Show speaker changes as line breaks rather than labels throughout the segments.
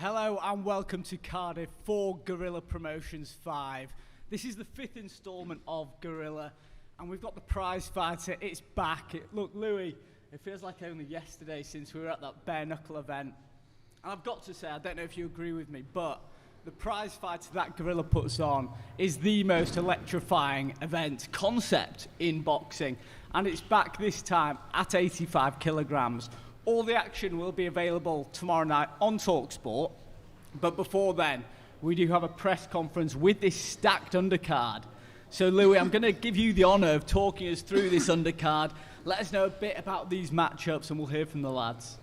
Hello and welcome to Cardiff for Guerrilla Promotions 5. This is the 5th instalment of Guerrilla, and we've got the Prizefighter. It's back. Look, Louis, it feels like only yesterday since we were at that bare knuckle event. And I've got to say, I don't know if you agree with me, but the Prizefighter that Guerrilla puts on is the most electrifying event concept in boxing. And it's back this time at 85 kilograms. All the action will be available tomorrow night on talkSPORT. But before then, we do have a press conference with this stacked undercard. So, Louis, I'm going to give you the honour of talking us through this undercard. Let us know a bit about these matchups and we'll hear from the lads.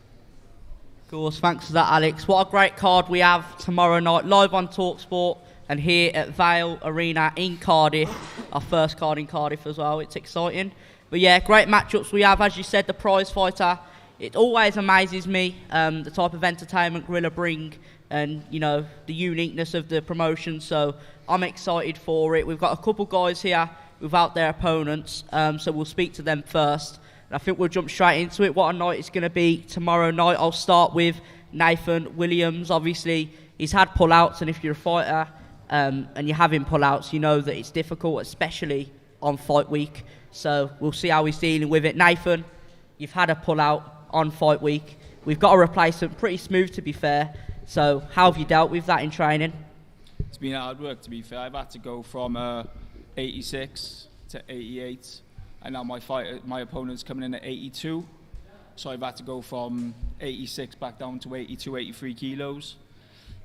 Of course, thanks for that, Alex. What a great card we have tomorrow night, live on talkSPORT and here at Vale Arena in Cardiff. Our first card in Cardiff as well. It's exciting. But yeah, great matchups we have. As you said, the Prizefighter. It always amazes me the type of entertainment Guerrilla bring and, you know, the uniqueness of the promotion. So I'm excited for it. We've got a couple guys here without their opponents, so we'll speak to them first. And I think we'll jump straight into it. What a night it's going to be tomorrow night. I'll start with Nathan Williams. Obviously, he's had pullouts, and if you're a fighter and you're having pullouts, you know that it's difficult, especially on fight week. So we'll see how he's dealing with it. Nathan, you've had a pullout on fight week. We've got a replacement, pretty smooth to be fair. So how have you dealt with that in training?
It's been hard work to be fair. I've had to go from 86 to 88, and now my opponent's coming in at 82. So I've had to go from 86 back down to 82, 83 kilos.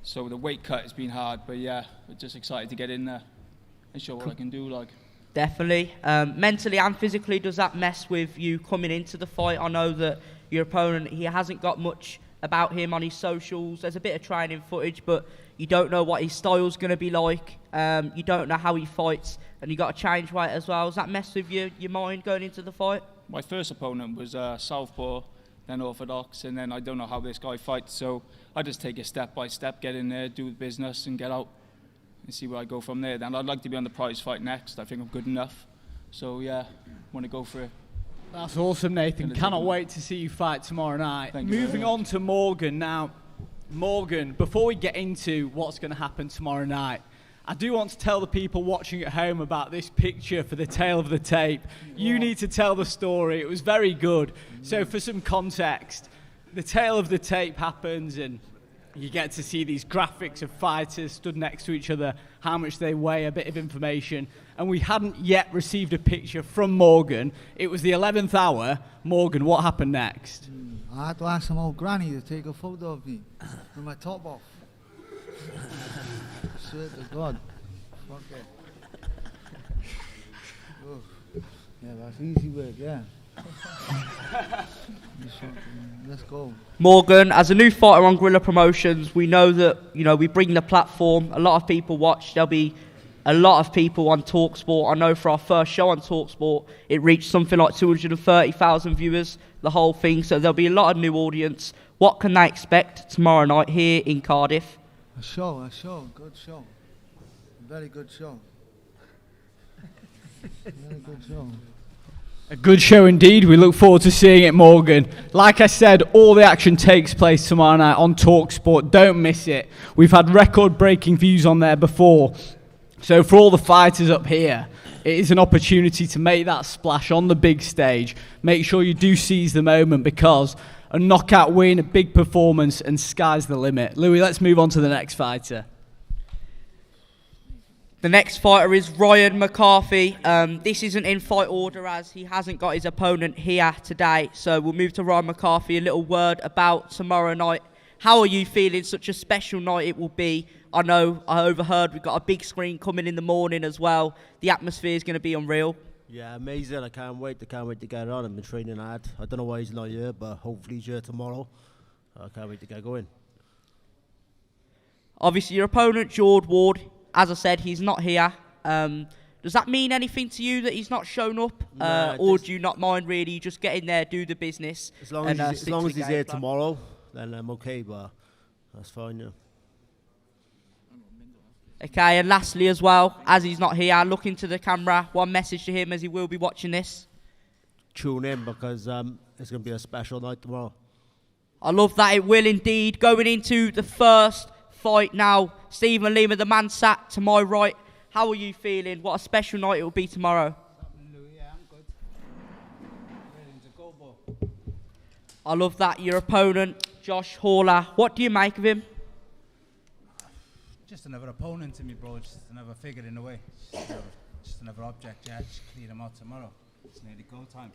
So the weight cut has been hard, but yeah, we're just excited to get in there and show what I can do.
Definitely. Mentally and physically, does that mess with you coming into the fight? I know that your opponent, he hasn't got much about him on his socials. There's a bit of training footage, but you don't know what his style's going to be like. You don't know how he fights, and you got to change weight as well. Does that mess with your mind going into the fight?
My first opponent was southpaw, then orthodox, and then I don't know how this guy fights. So I just take it step by step, get in there, do the business, and get out and see where I go from there. Then I'd like to be on the prize fight next. I think I'm good enough. So yeah, want to go for it.
That's awesome, Nathan. Cannot wait to see you fight tomorrow night. Moving on to Morgan. Now, Morgan, before we get into what's going to happen tomorrow night, I do want to tell the people watching at home about this picture for the tail of the tape. You need to tell the story. It was very good. So for some context, the tail of the tape happens and you get to see these graphics of fighters stood next to each other, how much they weigh, a bit of information. And we hadn't yet received a picture from Morgan. It was the 11th hour. Morgan, what happened next?
I had to ask some old granny to take a photo of me with my top off. Swear to God. Fuck it. Oh. Yeah, that's easy work, yeah. Let's go.
Morgan, as a new fighter on Guerrilla Promotions, we know that, you know, we bring the platform. A lot of people watch. There'll be a lot of people on talkSPORT. I know for our first show on talkSPORT, it reached something like 230,000 viewers, the whole thing. So there'll be a lot of new audience. What can they expect tomorrow night here in Cardiff?
A show, good show. Very good show. Very good show.
A good show indeed. We look forward to seeing it, Morgan. Like I said, all the action takes place tomorrow night on talkSPORT. Don't miss it. We've had record-breaking views on there before. So for all the fighters up here, it is an opportunity to make that splash on the big stage. Make sure you do seize the moment because a knockout win, a big performance, and sky's the limit. Louis, let's move on to the next fighter.
The next fighter is Ryan McCarthy. This isn't in fight order as he hasn't got his opponent here today. So we'll move to Ryan McCarthy. A little word about tomorrow night. How are you feeling? Such a special night it will be. I know, I overheard we've got a big screen coming in the morning as well. The atmosphere is going to be unreal.
Yeah, amazing. I can't wait to get on. I've been training hard. I don't know why he's not here, but hopefully he's here tomorrow. I can't wait to get going.
Obviously, your opponent, George Ward, as I said, he's not here. Does that mean anything to you that he's not shown up? Or do you not mind really? You just get in there, do the business.
As long as he's here tomorrow, then I'm okay, but that's fine, yeah.
Okay, and lastly as well, as he's not here, look into the camera. One message to him as he will be watching this.
Tune in because it's going to be a special night tomorrow.
I love that, it will indeed. Going into the first fight now, Stephen Lima, the man sat to my right. How are you feeling? What a special night it will be tomorrow.
Yeah, I'm good. Ready to go, bro.
I love that. Your opponent, Josh Hawler. What do you make of him?
Just another opponent to me, bro. Just another figure in the way. Just another object. Yeah, just clear them out tomorrow. It's nearly go time.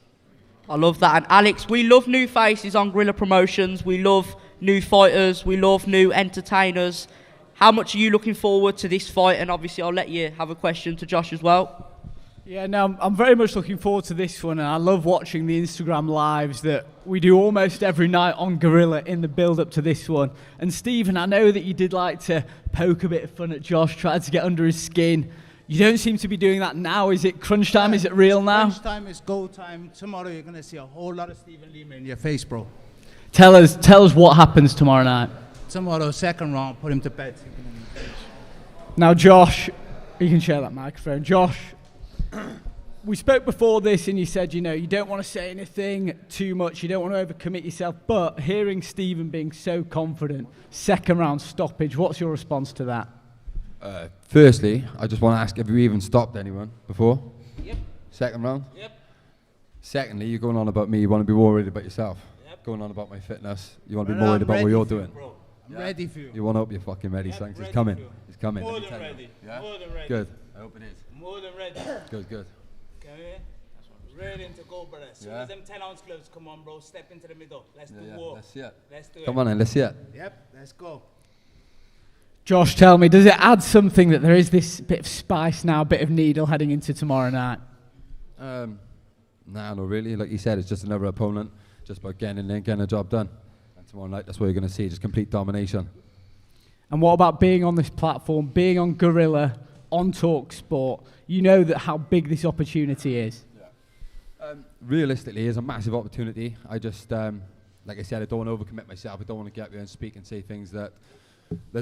I love that. And Alex, we love new faces on Gorilla Promotions. We love new fighters. We love new entertainers. How much are you looking forward to this fight? And obviously, I'll let you have a question to Josh as well.
Yeah, no, I'm very much looking forward to this one, and I love watching the Instagram lives that we do almost every night on Gorilla in the build-up to this one. And Stephen, I know that you did like to poke a bit of fun at Josh, tried to get under his skin. You don't seem to be doing that now. Is it crunch time? Is it real now?
Crunch time is go time. Tomorrow you're going to see a whole lot of Stephen Lima in your face, bro.
Tell us what happens tomorrow night.
Tomorrow, second round, put him to bed.
Now, Josh, you can share that microphone. Josh, we spoke before this and you said, you know, you don't want to say anything too much, you don't want to overcommit yourself, but hearing Stephen being so confident, second round stoppage, what's your response to that?
Firstly, I just want to ask, have you even stopped anyone before?
Yep.
Second round?
Yep.
Secondly, you're going on about me, you want to be worried about yourself.
Yep.
Going on about my fitness, you want to be worried about what you're doing.
I'm ready for you.
You want to hope you're fucking ready, thanks. It's coming. It's coming.
More
let me
than
tell you.
ready.
Yeah?
More than ready.
Good. I hope it is.
More than ready.
Good, good.
Come here. Ready to go, brother. As soon
Yeah.
as them 10-ounce gloves come on, bro, step into the middle. Let's do
Yeah,
war.
let's see it.
Let's do
Come
it.
on then, let's see it.
Yep, let's go.
Josh, tell me, does it add something that there is this bit of spice now, a bit of needle heading into tomorrow night?
Nah, not really. Like you said, it's just another opponent. Just about getting in there and getting the job done. And tomorrow night, that's what you're going to see, just complete domination.
And what about being on this platform, being on Gorilla, on talkSPORT? You know that how big this opportunity is.
Realistically, it's a massive opportunity. I just, like I said, I don't want to overcommit myself. I don't want to get up there and speak and say things that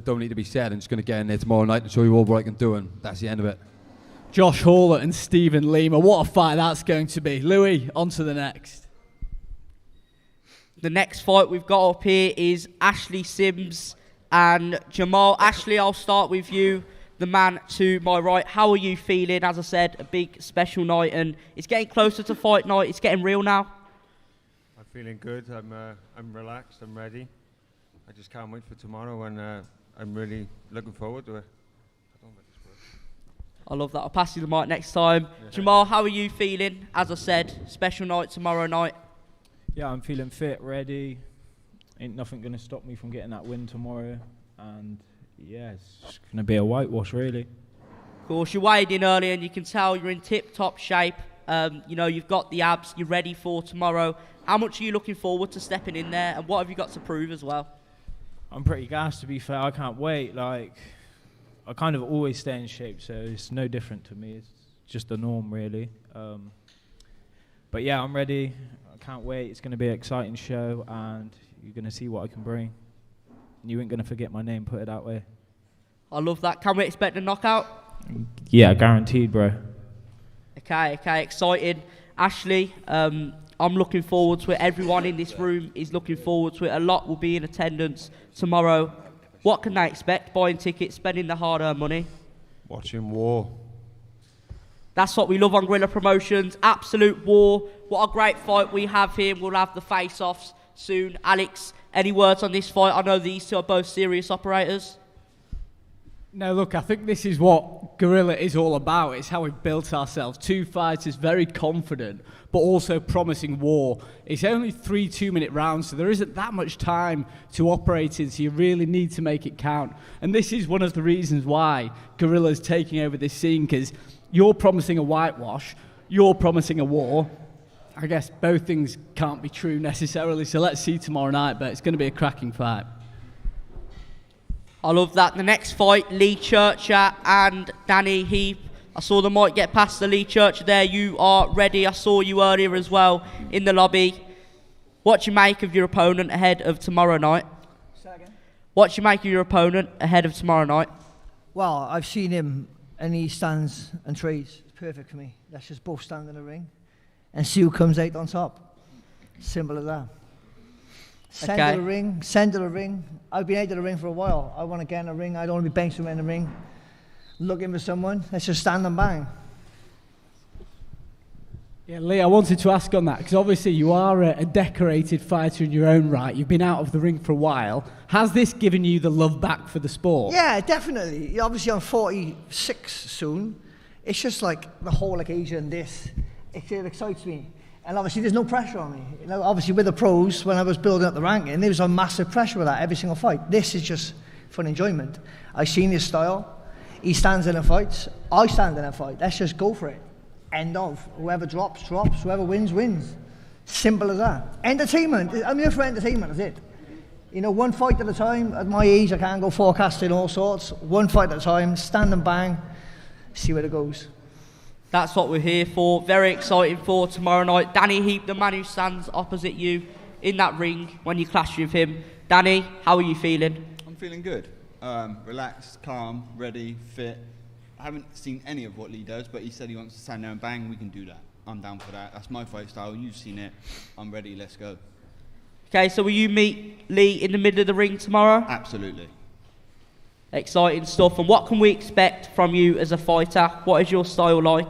don't need to be said. I'm just going to get in there tomorrow night and show you all what I can do, and that's the end of it.
Josh Hawler and Stephen Lima, what a fight that's going to be. Louis, on to the next.
The next fight we've got up here is Ashley Sims and Jamal. Ashley, I'll start with you, the man to my right. How are you feeling? As I said, a big special night, and it's getting closer to fight night. It's getting real now.
I'm feeling good. I'm relaxed. I'm ready. I just can't wait for tomorrow, and I'm really looking forward to it. I don't know if this works.
I love that. I'll pass you the mic next time. Yeah. Jamal, how are you feeling? As I said, special night tomorrow night.
Yeah, I'm feeling fit, ready. Ain't nothing going to stop me from getting that win tomorrow. And yeah, it's going to be a whitewash, really.
Of course, you weighed in early and you can tell you're in tip-top shape. You know, you've got the abs, you're ready for tomorrow. How much are you looking forward to stepping in there, and what have you got to prove as well?
I'm pretty gassed, to be fair. I can't wait. Like, I kind of always stay in shape, so it's no different to me. It's just the norm, really. But yeah, I'm ready. I can't wait. It's going to be an exciting show, and you're going to see what I can bring. And you ain't going to forget my name, put it that way.
I love that. Can we expect a knockout?
Yeah, guaranteed, bro.
Okay, excited. Ashley, I'm looking forward to it. Everyone in this room is looking forward to it. A lot will be in attendance tomorrow. What can they expect? Buying tickets, spending the hard-earned money?
Watching war.
That's what we love on Gorilla Promotions. Absolute war. What a great fight we have here. We'll have the face-offs soon. Alex, any words on this fight? I know these two are both serious operators.
No, look, I think this is what Gorilla is all about. It's how we've built ourselves. Two fighters, very confident, but also promising war. It's only 3 2-minute rounds, so there isn't that much time to operate in, so you really need to make it count. And this is one of the reasons why Gorilla's taking over this scene, because you're promising a whitewash, you're promising a war. I guess both things can't be true necessarily, so let's see tomorrow night, but it's going to be a cracking fight.
I love that. The next fight, Lee Churcher and Danny Heap. I saw the mic get past the Lee Churcher there. You are ready. I saw you earlier as well in the lobby. What do you make of your opponent ahead of tomorrow night? What do you make of your opponent ahead of tomorrow night?
Well, I've seen him and he stands and trades. It's perfect for me. Let's just both stand in the ring and see who comes out on top. Simple as that. Centre of the ring, centre of the ring. I've been out of the ring for a while. I want to get in the ring. I don't want to be benched in the ring. Looking for someone. Let's just stand and bang.
Yeah, Lee, I wanted to ask on that, because obviously you are a decorated fighter in your own right. You've been out of the ring for a while. Has this given you the love back for the sport?
Yeah, definitely. Obviously, I'm 46 soon. It's just like the whole occasion, this. It excites me. And obviously, there's no pressure on me. You know, obviously, with the pros, when I was building up the ranking, there was a massive pressure with that every single fight. This is just for enjoyment. I've seen his style. He stands in a fight. I stand in a fight. Let's just go for it. End of. Whoever drops, drops. Whoever wins, wins. Simple as that. Entertainment. I'm here for entertainment, that's it. You know, one fight at a time. At my age, I can't go forecasting all sorts. One fight at a time. Stand and bang. See where it goes.
That's what we're here for. Very exciting for tomorrow night. Danny Heap, the man who stands opposite you in that ring when you clash with him. Danny, how are you feeling?
I'm feeling good. Relaxed, calm, ready, fit. I haven't seen any of what Lee does, but he said he wants to stand there and bang. We can do that. I'm down for that. That's my fight style. You've seen it. I'm ready. Let's go.
Okay, so will you meet Lee in the middle of the ring tomorrow?
Absolutely.
Exciting stuff. And what can we expect from you as a fighter? What is your style like?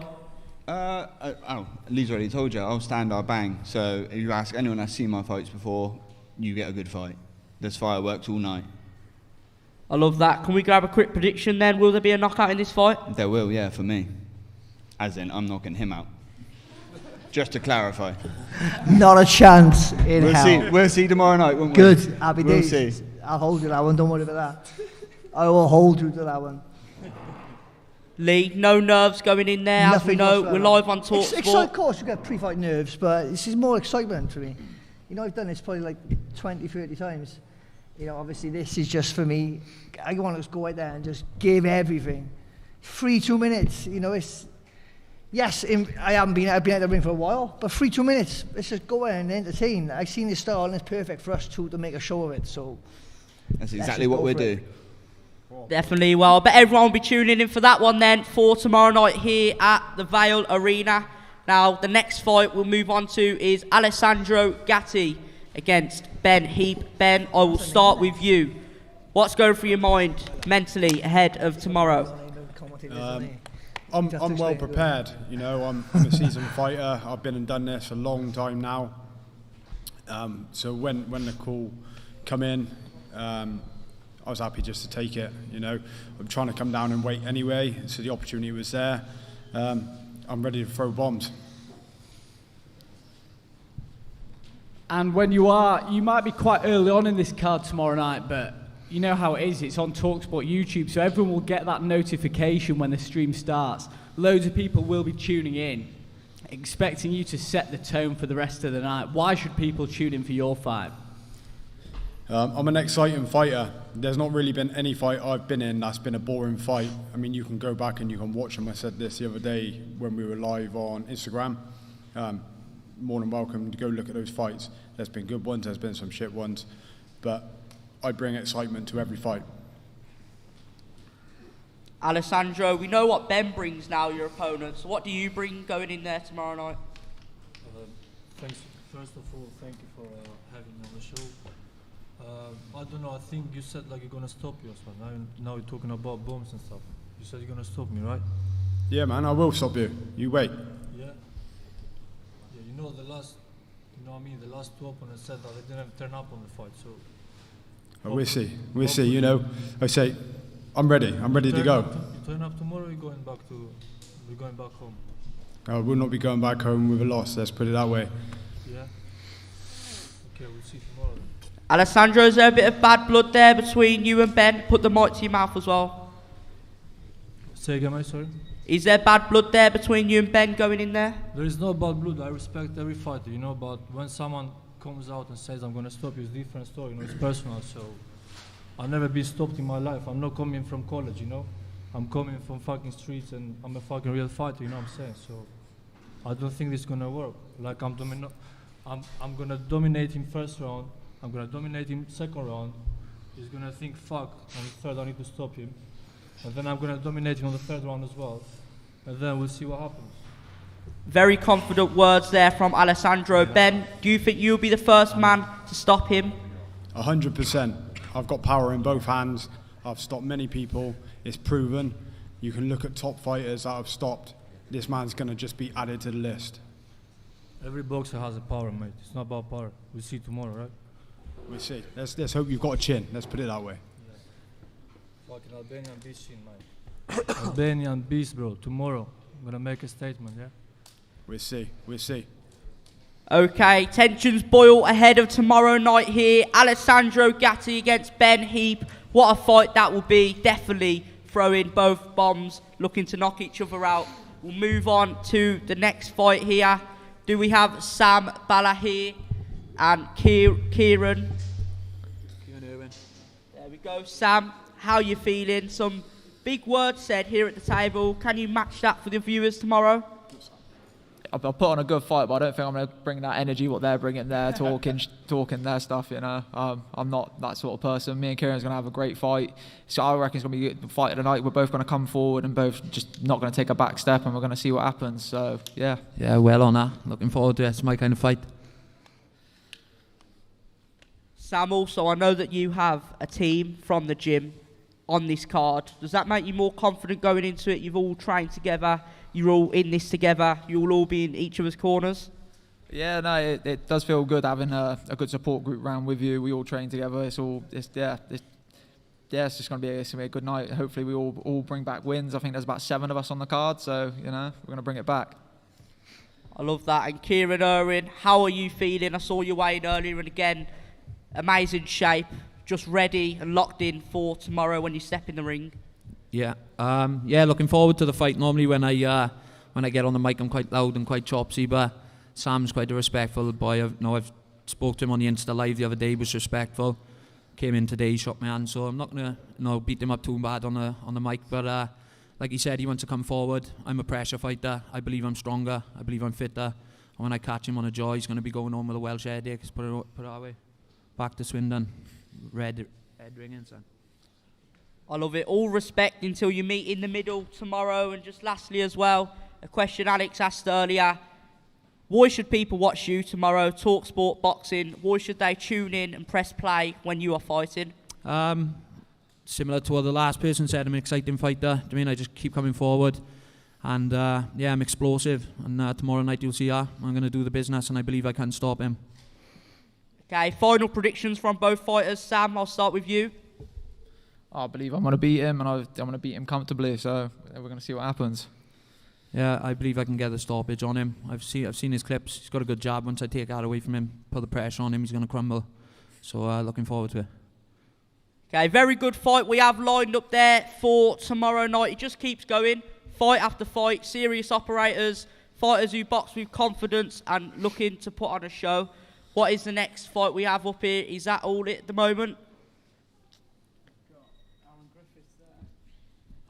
Lee's already told you. I'll stand, I'll bang. So if you ask anyone that's seen my fights before, you get a good fight. There's fireworks all night.
I love that. Can we grab a quick prediction then? Will there be a knockout in this fight?
There will, yeah, for me. As in, I'm knocking him out. Just to clarify.
Not a chance in hell.
We'll see tomorrow night, won't we?
Good. Happy days.
We'll see.
I'll hold you that one. Don't worry about that. I will hold you to that one.
Lee, no nerves going in there. As we know, we're live on talkSPORT.
Of course, you get pre-fight nerves, but this is more excitement for me. You know, I've done this probably like 20, 30 times. You know, obviously this is just for me. I want to just go out there and just give everything. 2 minutes, you know, it's... Yes, I've been out of the ring for a while, but 2 minutes. Let's just go out and entertain. I've seen this style and it's perfect for us two to make a show of it, so...
That's exactly what we do.
Definitely. Well, I bet everyone will be tuning in for that one then for tomorrow night here at the Vale Arena. Now, the next fight we'll move on to is Alessandro Gatti against Ben Heap. Ben, I will start with you. What's going through your mind mentally ahead of tomorrow?
I'm well prepared. You know, I'm a seasoned fighter. I've been and done this a long time now. So when the call come in, I was happy just to take it. You know, I'm trying to come down and wait anyway, so the opportunity was there. I'm ready to throw bombs.
And when you might be quite early on in this card tomorrow night, but you know how it is. It's on talkSPORT YouTube, so everyone will get that notification when the stream starts. Loads of people will be tuning in, expecting you to set the tone for the rest of the night. Why should people tune in for your fight?
I'm an exciting fighter. There's not really been any fight I've been in that's been a boring fight. I mean, you can go back and you can watch them. I said this the other day when we were live on Instagram. More than welcome to go look at those fights. There's been good ones, there's been some shit ones, but I bring excitement to every fight.
Alessandro, we know what Ben brings now, your opponent. So what do you bring going in there tomorrow night?
Thanks. First of all, thank you for having me on the show. I don't know, I think you said like you're going to stop yourself. Now you're talking about bombs and stuff. You said you're going to stop me, right?
Yeah, man, I will stop you. You wait.
Yeah. Yeah, you know the last two opponents said that they didn't turn up on the fight, so...
We'll see, you know. I say, I'm ready to go.
You turn up tomorrow, we're going back home.
I will not be going back home with a loss, let's put it that way.
Yeah? Okay, we'll see tomorrow then.
Alessandro, is there a bit of bad blood there between you and Ben? Put the mic to your mouth as well.
Say again, mate, sorry?
Is there bad blood there between you and Ben going in there?
There is no bad blood. I respect every fighter, you know, but when someone comes out and says, I'm going to stop you, it's a different story, you know, it's personal, so... I've never been stopped in my life. I'm not coming from college, you know? I'm coming from fucking streets and I'm a fucking real fighter, you know what I'm saying? So, I don't think this is going to work. Like, I'm going to dominate him first round, I'm going to dominate him second round, he's going to think, fuck, on the third I need to stop him. And then I'm going to dominate him on the third round as well. And then we'll see what happens.
Very confident words there from Alessandro. Ben, do you think you'll be the first man to stop him?
100%. I've got power in both hands. I've stopped many people. It's proven. You can look at top fighters that I've stopped. This man's going to just be added to the list.
Every boxer has a power, mate. It's not about power. We'll see tomorrow, right?
We'll see. Let's hope you've got a chin. Let's put it that way.
Fucking Albanian beast shit, mate. Albanian beast, bro. Tomorrow, I'm gonna make a statement, yeah?
We'll see. We'll see.
Okay, tensions boil ahead of tomorrow night here. Alessandro Gatti against Ben Heap. What a fight that will be. Definitely throwing both bombs, looking to knock each other out. We'll move on to the next fight here. Do we have Sam Balahi and Kieran? There we go. Sam, how are you feeling? Some big words said here at the table. Can you match that for the viewers tomorrow?
I'll put on a good fight, but I don't think I'm going to bring that energy, what they're bringing there, talking their stuff, you know. I'm not that sort of person. Me and Kieran's going to have a great fight. So I reckon it's going to be a fight of the night. We're both going to come forward and both just not going to take a back step, and we're going to see what happens. So, yeah.
Yeah, well on that. Looking forward to it. It's my kind of fight.
Sam, also, I know that you have a team from the gym on this card. Does that make you more confident going into it? You've all trained together. You're all in this together. You'll all be in each other's corners.
Yeah, no, it does feel good having a good support group around with you. We all train together. It's just going to be a good night. Hopefully we all bring back wins. I think there's about 7 of us on the card, so, you know, we're going to bring it back.
I love that. And Kieran Irwin, how are you feeling? I saw you weighed earlier, and again, amazing shape. Just ready and locked in for tomorrow when you step in the ring.
Yeah, looking forward to the fight. Normally when I get on the mic, I'm quite loud and quite chopsy, but Sam's quite a respectful boy. I've spoke to him on the Insta Live the other day. He was respectful. Came in today, shook my hand, so I'm not gonna beat him up too bad on the mic. But like he said, he wants to come forward. I'm a pressure fighter. I believe I'm stronger. I believe I'm fitter. And when I catch him on a jaw, he's going to be going home with a Welsh headache. Put it that way. Back to Swindon. Red head ringing, son.
I love it. All respect until you meet in the middle tomorrow. And just lastly as well, a question Alex asked earlier. Why should people watch you tomorrow? talkSPORT Boxing. Why should they tune in and press play when you are fighting?
Similar to what the last person said, I'm an exciting fighter. I mean, I just keep coming forward. And I'm explosive. And tomorrow night you'll see I'm going to do the business, and I believe I can stop him.
Okay, final predictions from both fighters. Sam, I'll start with you.
I believe I'm going to beat him, and I'm going to beat him comfortably, so we're going to see what happens.
Yeah, I believe I can get the stoppage on him. I've seen his clips. He's got a good jab. Once I take that away from him, put the pressure on him, he's going to crumble. So looking forward to it.
Okay, very good fight we have lined up there for tomorrow night. It just keeps going, fight after fight, serious operators, fighters who box with confidence and looking to put on a show. What is the next fight we have up here? Is that all at the moment?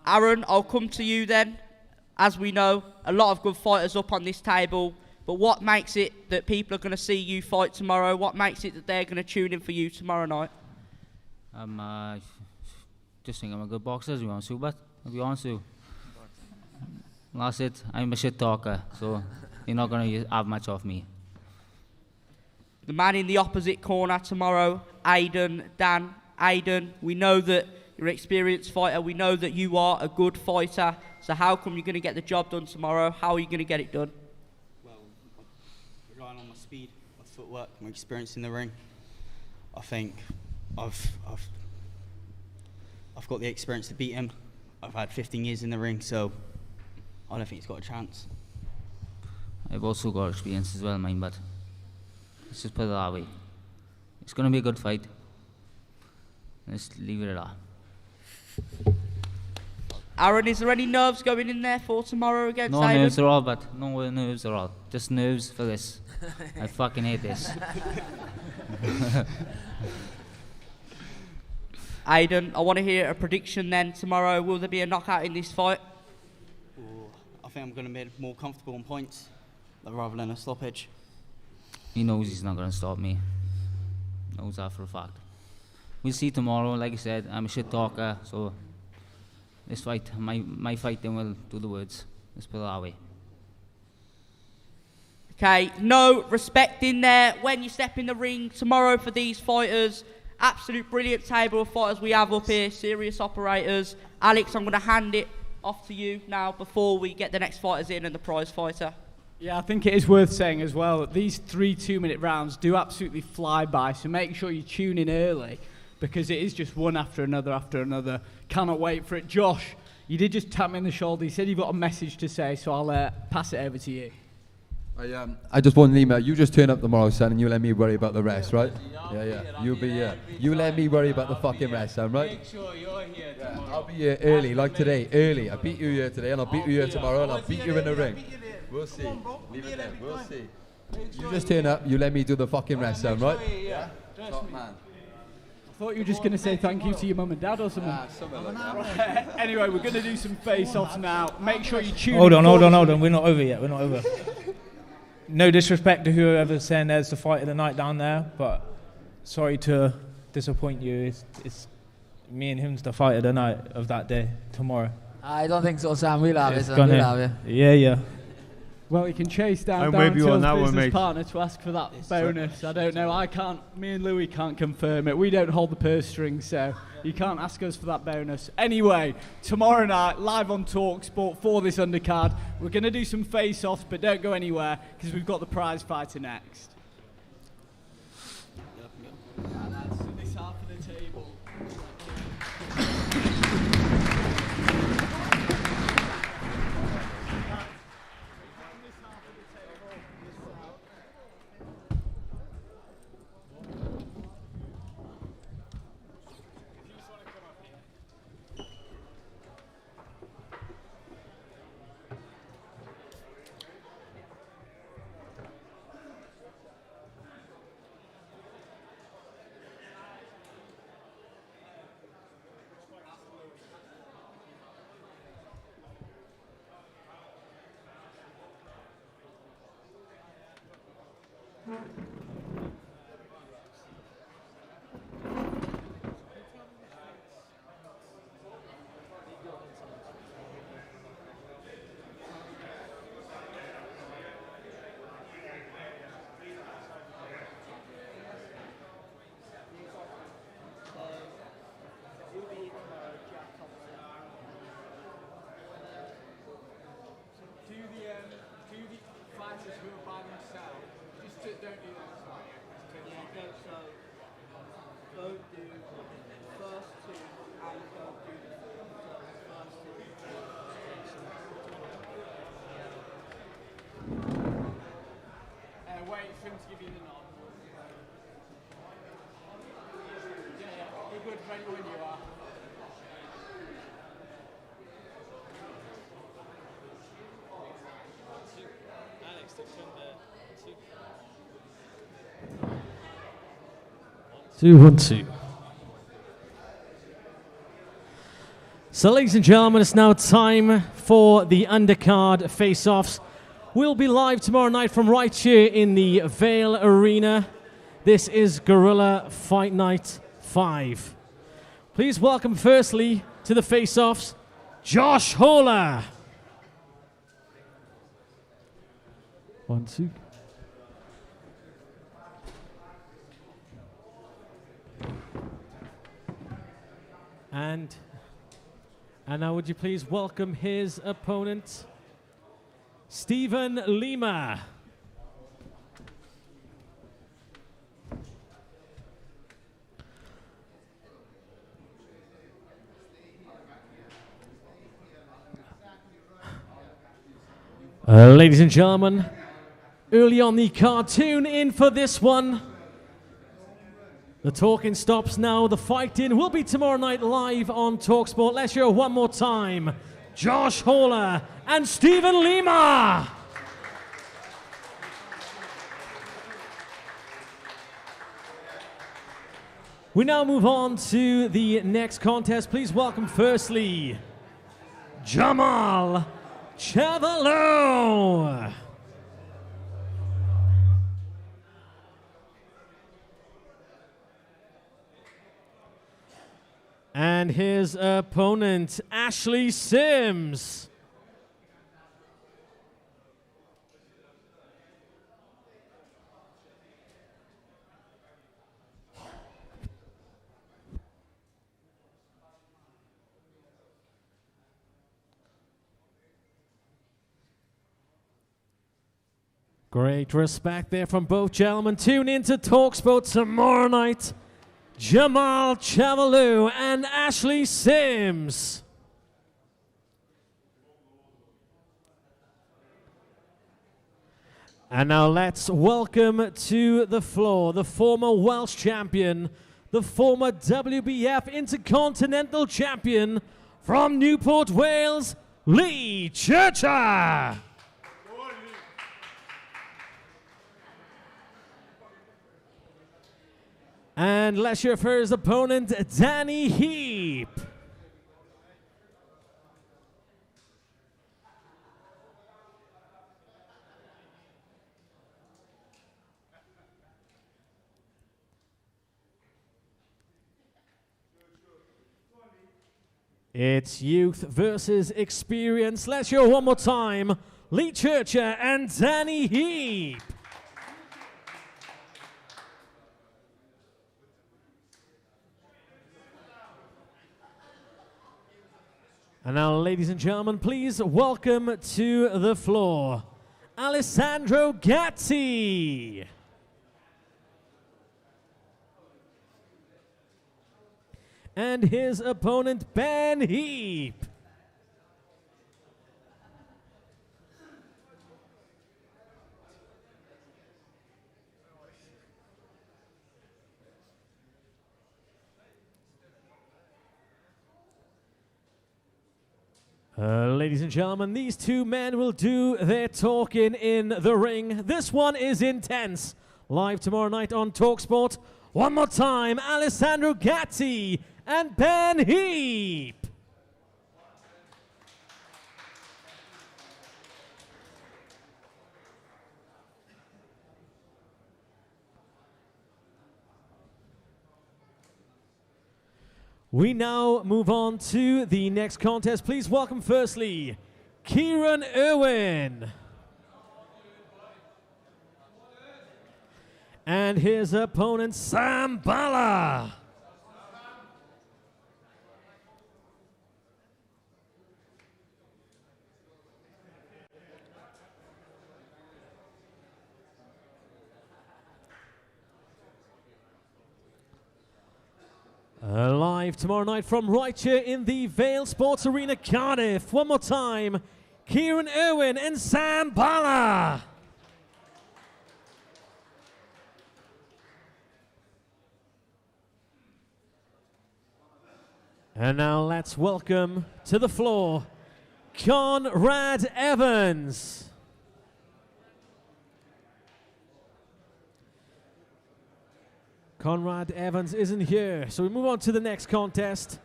Aaron, I'll come to you then. As we know, a lot of good fighters up on this table. But what makes it that people are going to see you fight tomorrow? What makes it that they're going to tune in for you tomorrow night?
Just think I'm a good boxer, as you want to, but if you want to. That's it. I'm a shit talker, so you're not going to have much of me.
The man in the opposite corner tomorrow, Aidan, Dan. Aidan, we know that you're an experienced fighter. We know that you are a good fighter. So how come you're going to get the job done tomorrow? How are you going to get it done?
Well, relying on my speed, my footwork, my experience in the ring. I think I've got the experience to beat him. I've had 15 years in the ring, so I don't think he's got a chance.
I've also got experience as well, mine, but let's just put it that way. It's going to be a good fight. Let's leave it at that.
Aaron, is there any nerves going in there for tomorrow against
No
Aidan?
nerves at all, but no nerves at all. Just nerves for this. I fucking hate this.
Aidan, I want to hear a prediction then tomorrow. Will there be a knockout in this fight?
I think I'm going to be more comfortable on points rather than a stoppage.
He knows he's not going to stop me. Knows that for a fact. We'll see tomorrow. Like I said, I'm a shit talker, so this fight, my fight, then will do the words. Let's put it that way.
Okay, no respect in there when you step in the ring tomorrow for these fighters. Absolute brilliant table of fighters we have up here, serious operators. Alex, I'm going to hand it off to you now before we get the next fighters in and the prize fighter.
Yeah, I think it is worth saying as well that these 3 2-minute rounds do absolutely fly by, so make sure you tune in early because it is just one after another after another. Cannot wait for it. Josh, you did just tap me on the shoulder. You said you've got a message to say, so I'll pass it over to you.
I just want an email. You just turn up tomorrow, son, and you let me worry about the rest, right? Yeah. You'll be here. You let me worry about the fucking rest, son, right?
Make sure you're here tomorrow.
I'll be here early, like today, early. I beat you here today, and I'll beat you here tomorrow, and I'll beat you in the ring. We'll see. Leave it there. We'll see. You just turn up. You let me do the fucking rest, son, right?
Yeah.
Top man.
I thought you were just going to say thank you to your mum and dad or something.
Something like that.
Anyway, we're going to do some face-offs now. Make sure you tune in.
Hold on. We're not over yet. We're not over. No disrespect to whoever's saying there's the fight of the night down there, but sorry to disappoint you. It's me and him's the fight of the night of that day, tomorrow.
I don't think so, Sam. We'll have it.
We'll have it. Yeah.
Well, you can chase down
I'm with you on
Darren
that
Till's
one,
business
mate.
partner to ask for that bonus. I don't know. Me and Louis can't confirm it. We don't hold the purse strings, so you can't ask us for that bonus. Anyway, tomorrow night, live on talkSPORT for this undercard. We're going to do some face-offs, but don't go anywhere because we've got the prize fighter next. That's this half of the table. Wait for him to give you the nod. Yeah, you're good friend when you are. Alex, the
2-1-2. So, ladies and gentlemen, it's now time for the undercard face-offs. We'll be live tomorrow night from right here in the Vale Arena. This is Guerrilla Fight Night 5. Please welcome firstly to the face-offs, Josh Holler. 1-2. And now would you please welcome his opponent, Stephen Lima. Ladies and gentlemen, early on the card, tune in for this one. The talking stops now. The fighting will be tomorrow night live on talkSPORT. Let's hear one more time. Josh Holler and Stephen Lima. We now move on to the next contest. Please welcome firstly, Jamal Chavalo. And his opponent, Ashley Sims. Great respect there from both gentlemen. Tune in to talkSPORT tomorrow night. Jamal Chavalu and Ashley Sims. And now let's welcome to the floor the former Welsh champion, the former WBF Intercontinental Champion from Newport, Wales, Lee Churcher. And let's hear for his opponent, Danny Heap. It's youth versus experience. Let's hear one more time. Lee Churcher and Danny Heap. And now, ladies and gentlemen, please welcome to the floor, Alessandro Gatti. And his opponent, Ben Heap. Ladies and gentlemen, these two men will do their talking in the ring. This one is intense. Live tomorrow night on talkSPORT. One more time, Alessandro Gatti and Ben Heap. We now move on to the next contest. Please welcome firstly, Kieran Irwin. And his opponent, Sam Bala. Live tomorrow night from right here in the Vale Sports Arena, Cardiff. One more time, Kieran Irwin and Sam Bala. And now let's welcome to the floor, Conrad Evans. Conrad Evans isn't here, so we move on to the next contest.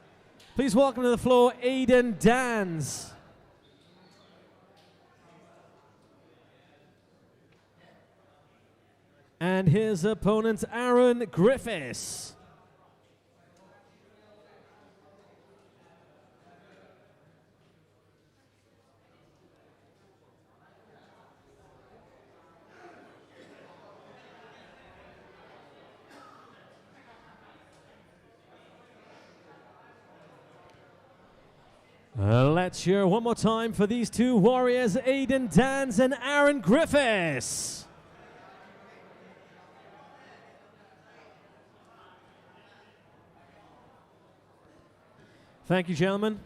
Please welcome to the floor, Aidan Dans. And his opponent, Aaron Griffiths. Let's hear one more time for these two warriors, Aidan Dans and Aaron Griffiths. Thank you, gentlemen.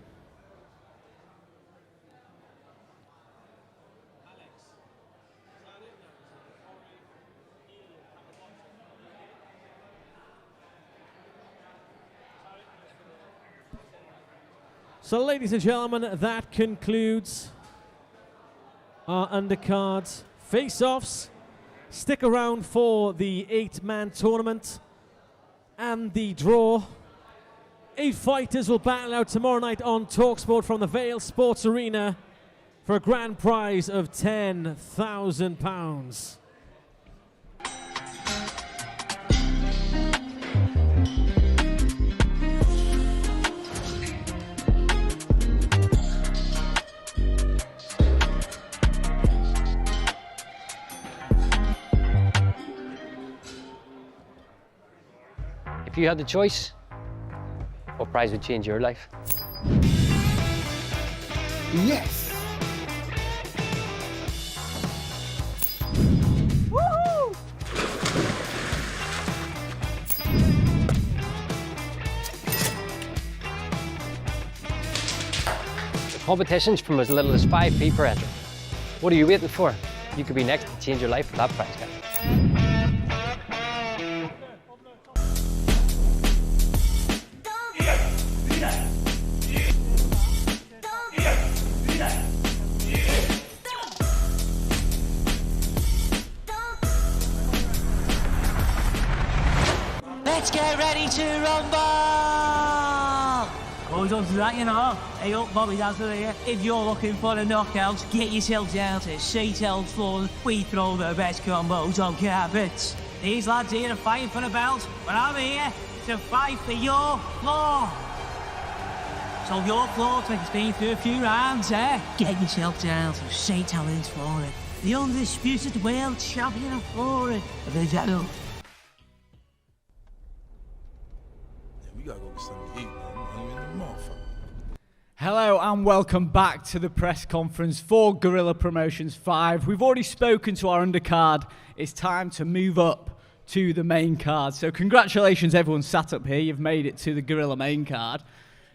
So, ladies and gentlemen, that concludes our undercards face-offs. Stick around for the 8-man tournament and the draw. 8 fighters will battle out tomorrow night on talkSPORT from the Vale Sports Arena for a grand prize of £10,000.
If you had the choice, what prize would change your life?
Yes!
competitions from as little as 5p per entry. What are you waiting for? You could be next to change your life with that prize guide.
Let's get ready to rumble! Goes on to that, you know. Hey up, Bobby Dazzler here. If you're looking for the knockouts, get yourself down to Seattle floors. We throw the best combos on carpets. These lads here are fighting for the belt, but I'm here to fight for your floor. So your floor takes been through a few rounds, eh? Get yourself down to Seattle floor. The undisputed world champion of flooring of the Zeno.
We gotta go get something to eat, man. I'm in the motherfucker.
Hello and welcome back to the press conference for Guerrilla Promotions 5. We've already spoken to our undercard. It's time to move up to the main card. So congratulations everyone sat up here. You've made it to the Guerrilla main card.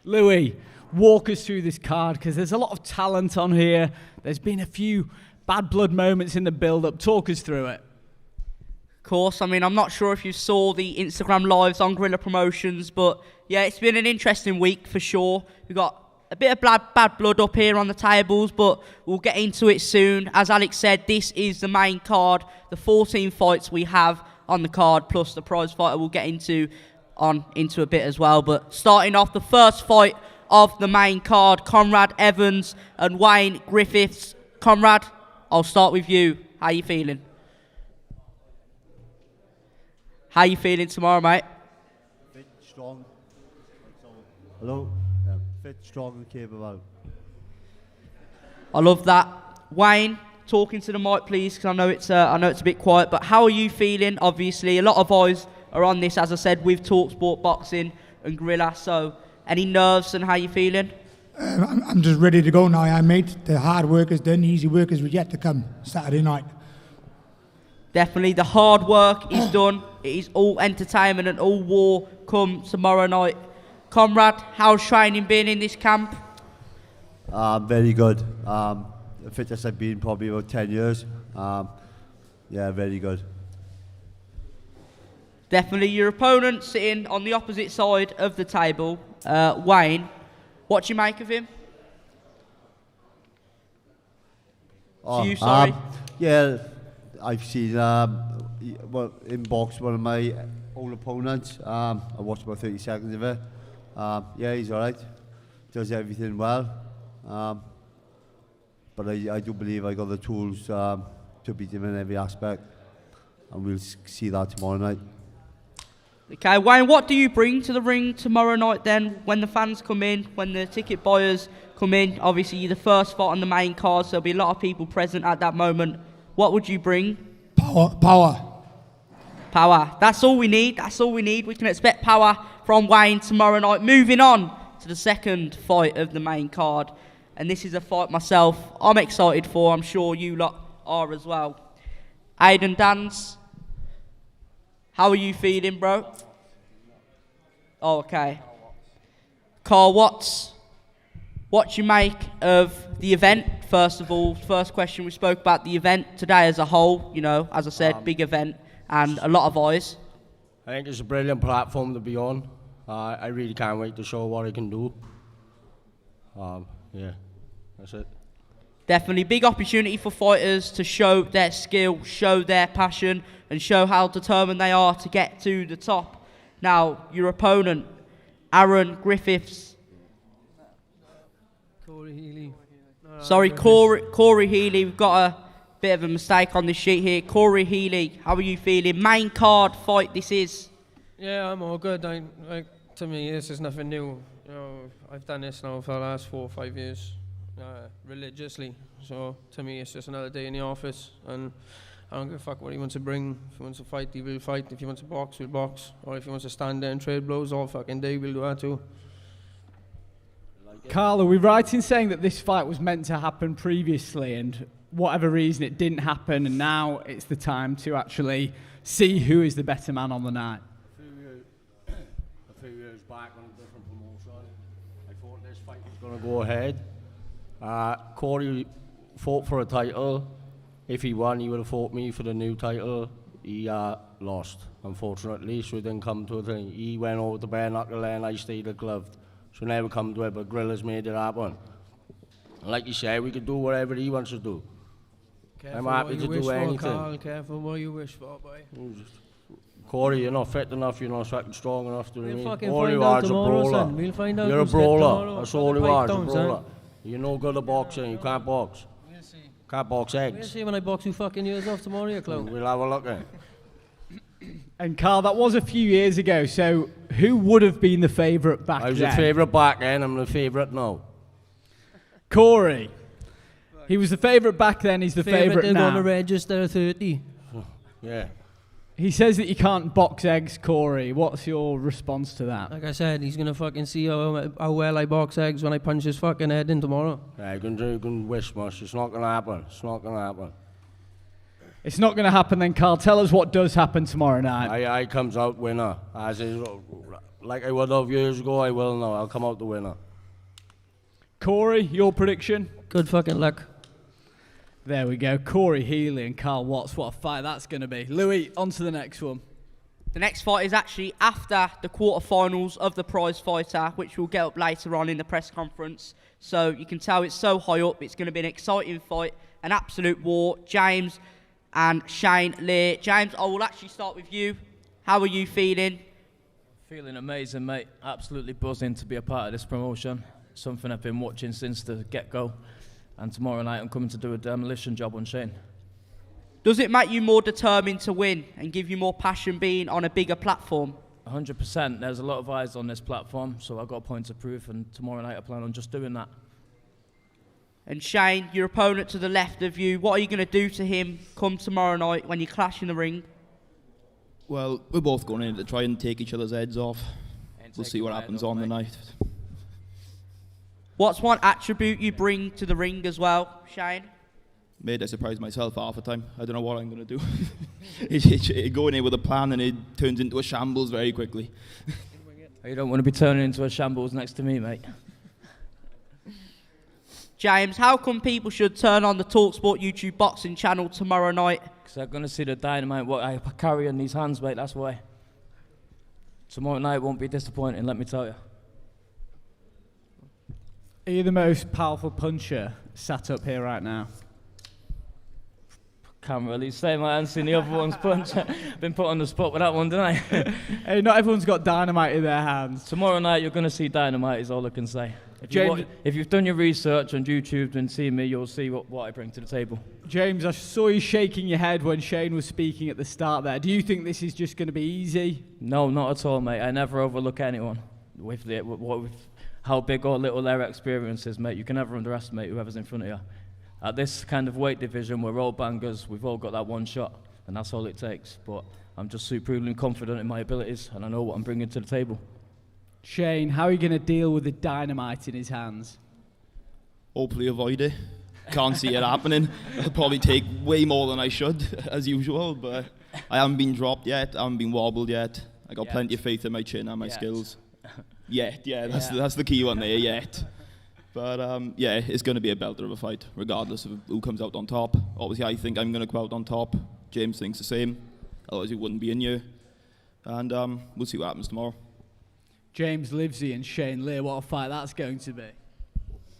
Louis, walk us through this card because there's a lot of talent on here. There's been a few bad blood moments in the build-up. Talk us through it.
Course, I mean, I'm not sure if you saw the Instagram lives on Guerrilla Promotions, but yeah, it's been an interesting week for sure. We've got a bit of bad blood up here on the tables, but we'll get into it soon. As Alex said, this is the main card, the 14 fights we have on the card, plus the Prizefighter we'll get into a bit as well. But starting off, the first fight of the main card, Conrad Evans and Wayne Griffiths. Conrad, I'll start with you. How you feeling? How you feeling tomorrow, mate?
Fit, strong. Hello? Yeah, fit, strong and capable.
I love that. Wayne, talking to the mic, please, because I know it's a bit quiet. But how are you feeling? Obviously, a lot of eyes are on this, as I said, with talkSPORT Boxing and Guerrilla. So, any nerves and how you feeling?
I'm just ready to go now, mate. The hard work is done. Easy work is yet to come Saturday night.
Definitely, the hard work is done. It is all entertainment and all war come tomorrow night. Conrad, how's training been in this camp?
Very good. The fittest I've been probably about 10 years. Yeah, very good.
Definitely, your opponent sitting on the opposite side of the table, Wayne. What do you make of him? You, sorry.
Yeah, I've seen, in box, one of my old opponents. I watched about 30 seconds of it. Yeah, he's all right. Does everything well. But I do believe I got the tools to beat him in every aspect. And we'll see that tomorrow night.
Okay, Wayne, what do you bring to the ring tomorrow night then, when the fans come in, when the ticket buyers come in? Obviously, you're the first fight on the main card, so there'll be a lot of people present at that moment. What would you bring?
Power.
That's all we need. That's all we need. We can expect power from Wayne tomorrow night. Moving on to the second fight of the main card. And this is a fight myself I'm excited for. I'm sure you lot are as well. Aidan Dans, how are you feeling, bro? Oh, okay. Carl Watts, what do you make of the event? First of all, first question, we spoke about the event today as a whole. You know, as I said, big event and a lot of eyes.
I think it's a brilliant platform to be on. I really can't wait to show what I can do. Yeah, that's it.
Definitely big opportunity for fighters to show their skill, show their passion, and show how determined they are to get to the top. Now, your opponent, Aaron Griffiths.
Corey Healy.
Sorry, Corey Healy. We've got a bit of a mistake on the sheet here. Corey Healy, how are you feeling? Main card fight this is.
Yeah, I'm all good. To me, this is nothing new. You know, I've done this now for the last 4 or 5 years, religiously. So to me, it's just another day in the office, and I don't give a fuck what he wants to bring. If he wants to fight, he will fight. If he wants to box, we'll box. Or if he wants to stand there and trade blows all fucking day, we'll do that too.
Carl, are we right in saying that this fight was meant to happen previously and whatever reason it didn't happen, and now it's the time to actually see who is the better man on the night?
A few years back on a different promotion, I thought this fight was going to go ahead. Corey fought for a title. If he won, he would have fought me for the new title. He lost, unfortunately, so it didn't come to a thing. He went over to bare knuckle and I stayed at gloved. So never come to it, but Gorilla's made it happen. And like you said, we can do whatever he wants to do. I'm happy to do anything.
Carl, careful what you wish for, boy.
Corey, you're not fit enough, you're not fucking strong enough to
We'll
me.
fucking
All
find
you
out
are is a
tomorrow,
brawler.
son. We'll find out
You're a
who's fit
brawler.
tomorrow.
That's
Put
all
the
you
pipe
are, is a
down,
brawler.
son.
You're no good at boxing, you can't box. Can't box
We'll
eggs.
see when I box you fucking ears off tomorrow, you clown.
We'll have a look at it.
And Carl, that was a few years ago, so who would have been the favourite back then?
I was the favourite back then, I'm the favourite now.
Corey. He was the favourite back then, he's the favourite
They're
now.
going to register 30.
Yeah.
He says that you can't box eggs, Corey. What's your response to that?
Like I said, he's going to fucking see how well I box eggs when I punch his fucking head in tomorrow.
Yeah, you can wish much, it's not going to happen. It's not going to happen.
It's not going to happen then, Carl. Tell us what does happen tomorrow night.
I comes out winner. As is, like I would have years ago, I will now. I'll come out the winner.
Corey, your prediction?
Good fucking luck.
There we go. Corey Healy and Carl Watts. What a fight that's going to be. Louis, on to the next one.
The next fight is actually after the quarterfinals of the Prizefighter, which we'll get up later on in the press conference. So you can tell it's so high up. It's going to be an exciting fight, an absolute war. James and Shane Lear. James, I will actually start with you. How are you feeling?
Feeling amazing, mate. Absolutely buzzing to be a part of this promotion. Something I've been watching since the get-go. And tomorrow night I'm coming to do a demolition job on Shane.
Does it make you more determined to win and give you more passion being on a bigger platform?
100%. There's a lot of eyes on this platform, so I've got a point of proof, and tomorrow night I plan on just doing that.
And Shane, your opponent to the left of you, what are you going to do to him come tomorrow night when you clash in the ring?
Well, we're both going in to try and take each other's heads off. We'll see what happens on the night.
What's one attribute you bring to the ring as well, Shane?
Mate, I surprise myself half the time. I don't know what I'm going to do. Going in with a plan and it turns into a shambles very quickly.
You don't want to be turning into a shambles next to me, mate.
James, how come people should turn on the talkSPORT YouTube boxing channel tomorrow night?
Because they're going to see the dynamite what I carry in these hands, mate, that's why. Tomorrow night won't be disappointing, let me tell you.
Are you the most powerful puncher sat up here right now?
Can't really say my hands in the other one's punch. Been put on the spot with that one, didn't I?
Hey, not everyone's got dynamite in their hands.
Tomorrow night you're going to see dynamite is all I can say. If you've done your research on YouTube and seen me, you'll see what I bring to the table.
James, I saw you shaking your head when Shane was speaking at the start there. Do you think this is just going to be easy?
No, not at all, mate. I never overlook anyone with how big or little their experience is, mate. You can never underestimate whoever's in front of you. At this kind of weight division, we're all bangers. We've all got that one shot, and that's all it takes. But I'm just supremely confident in my abilities, and I know what I'm bringing to the table.
Shane, how are you going to deal with the dynamite in his hands?
Hopefully avoid it. Can't see it happening. It'll probably take way more than I should, as usual, but I haven't been dropped yet. I haven't been wobbled yet. I got plenty of faith in my chin and my skills. That's the key one there, yet. But yeah, it's going to be a belter of a fight, regardless of who comes out on top. Obviously, I think I'm going to come out on top. James thinks the same. Otherwise, he wouldn't be in here. And we'll see what happens tomorrow.
James Livesey and Shane Lear, what a fight that's going to be.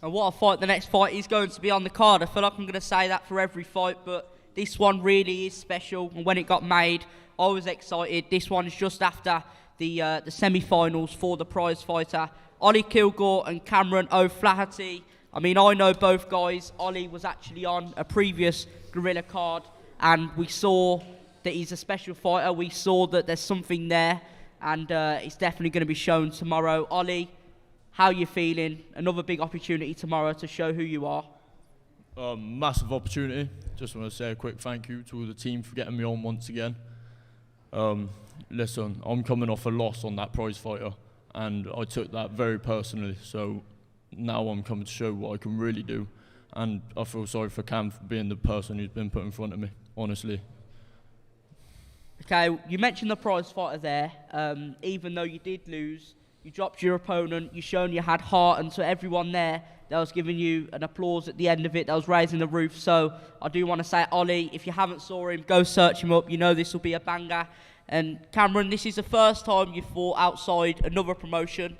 And what a fight the next fight is going to be on the card. I feel like I'm going to say that for every fight, but this one really is special. And when it got made, I was excited. This one is just after the semi-finals for the Prizefighter. Ollie Kilgore and Cameron O'Flaherty. I mean, I know both guys. Ollie was actually on a previous Gorilla card, and we saw that he's a special fighter. We saw that there's something there, and it's definitely going to be shown tomorrow. Ollie, how are you feeling? Another big opportunity tomorrow to show who you are.
Massive opportunity. Just want to say a quick thank you to the team for getting me on once again. Listen, I'm coming off a loss on that Prizefighter, and I took that very personally. So now I'm coming to show what I can really do, and I feel sorry for Cam for being the person who's been put in front of me, honestly.
Okay, you mentioned the Prizefighter there. Even though you did lose, You dropped your opponent. You shown you had heart, and to everyone there that was giving you an applause at the end of it, that was raising the roof. So I do want to say, Ollie, if you haven't saw him, go search him up. You know this will be a banger. And Cameron, this is the first time you fought outside another promotion.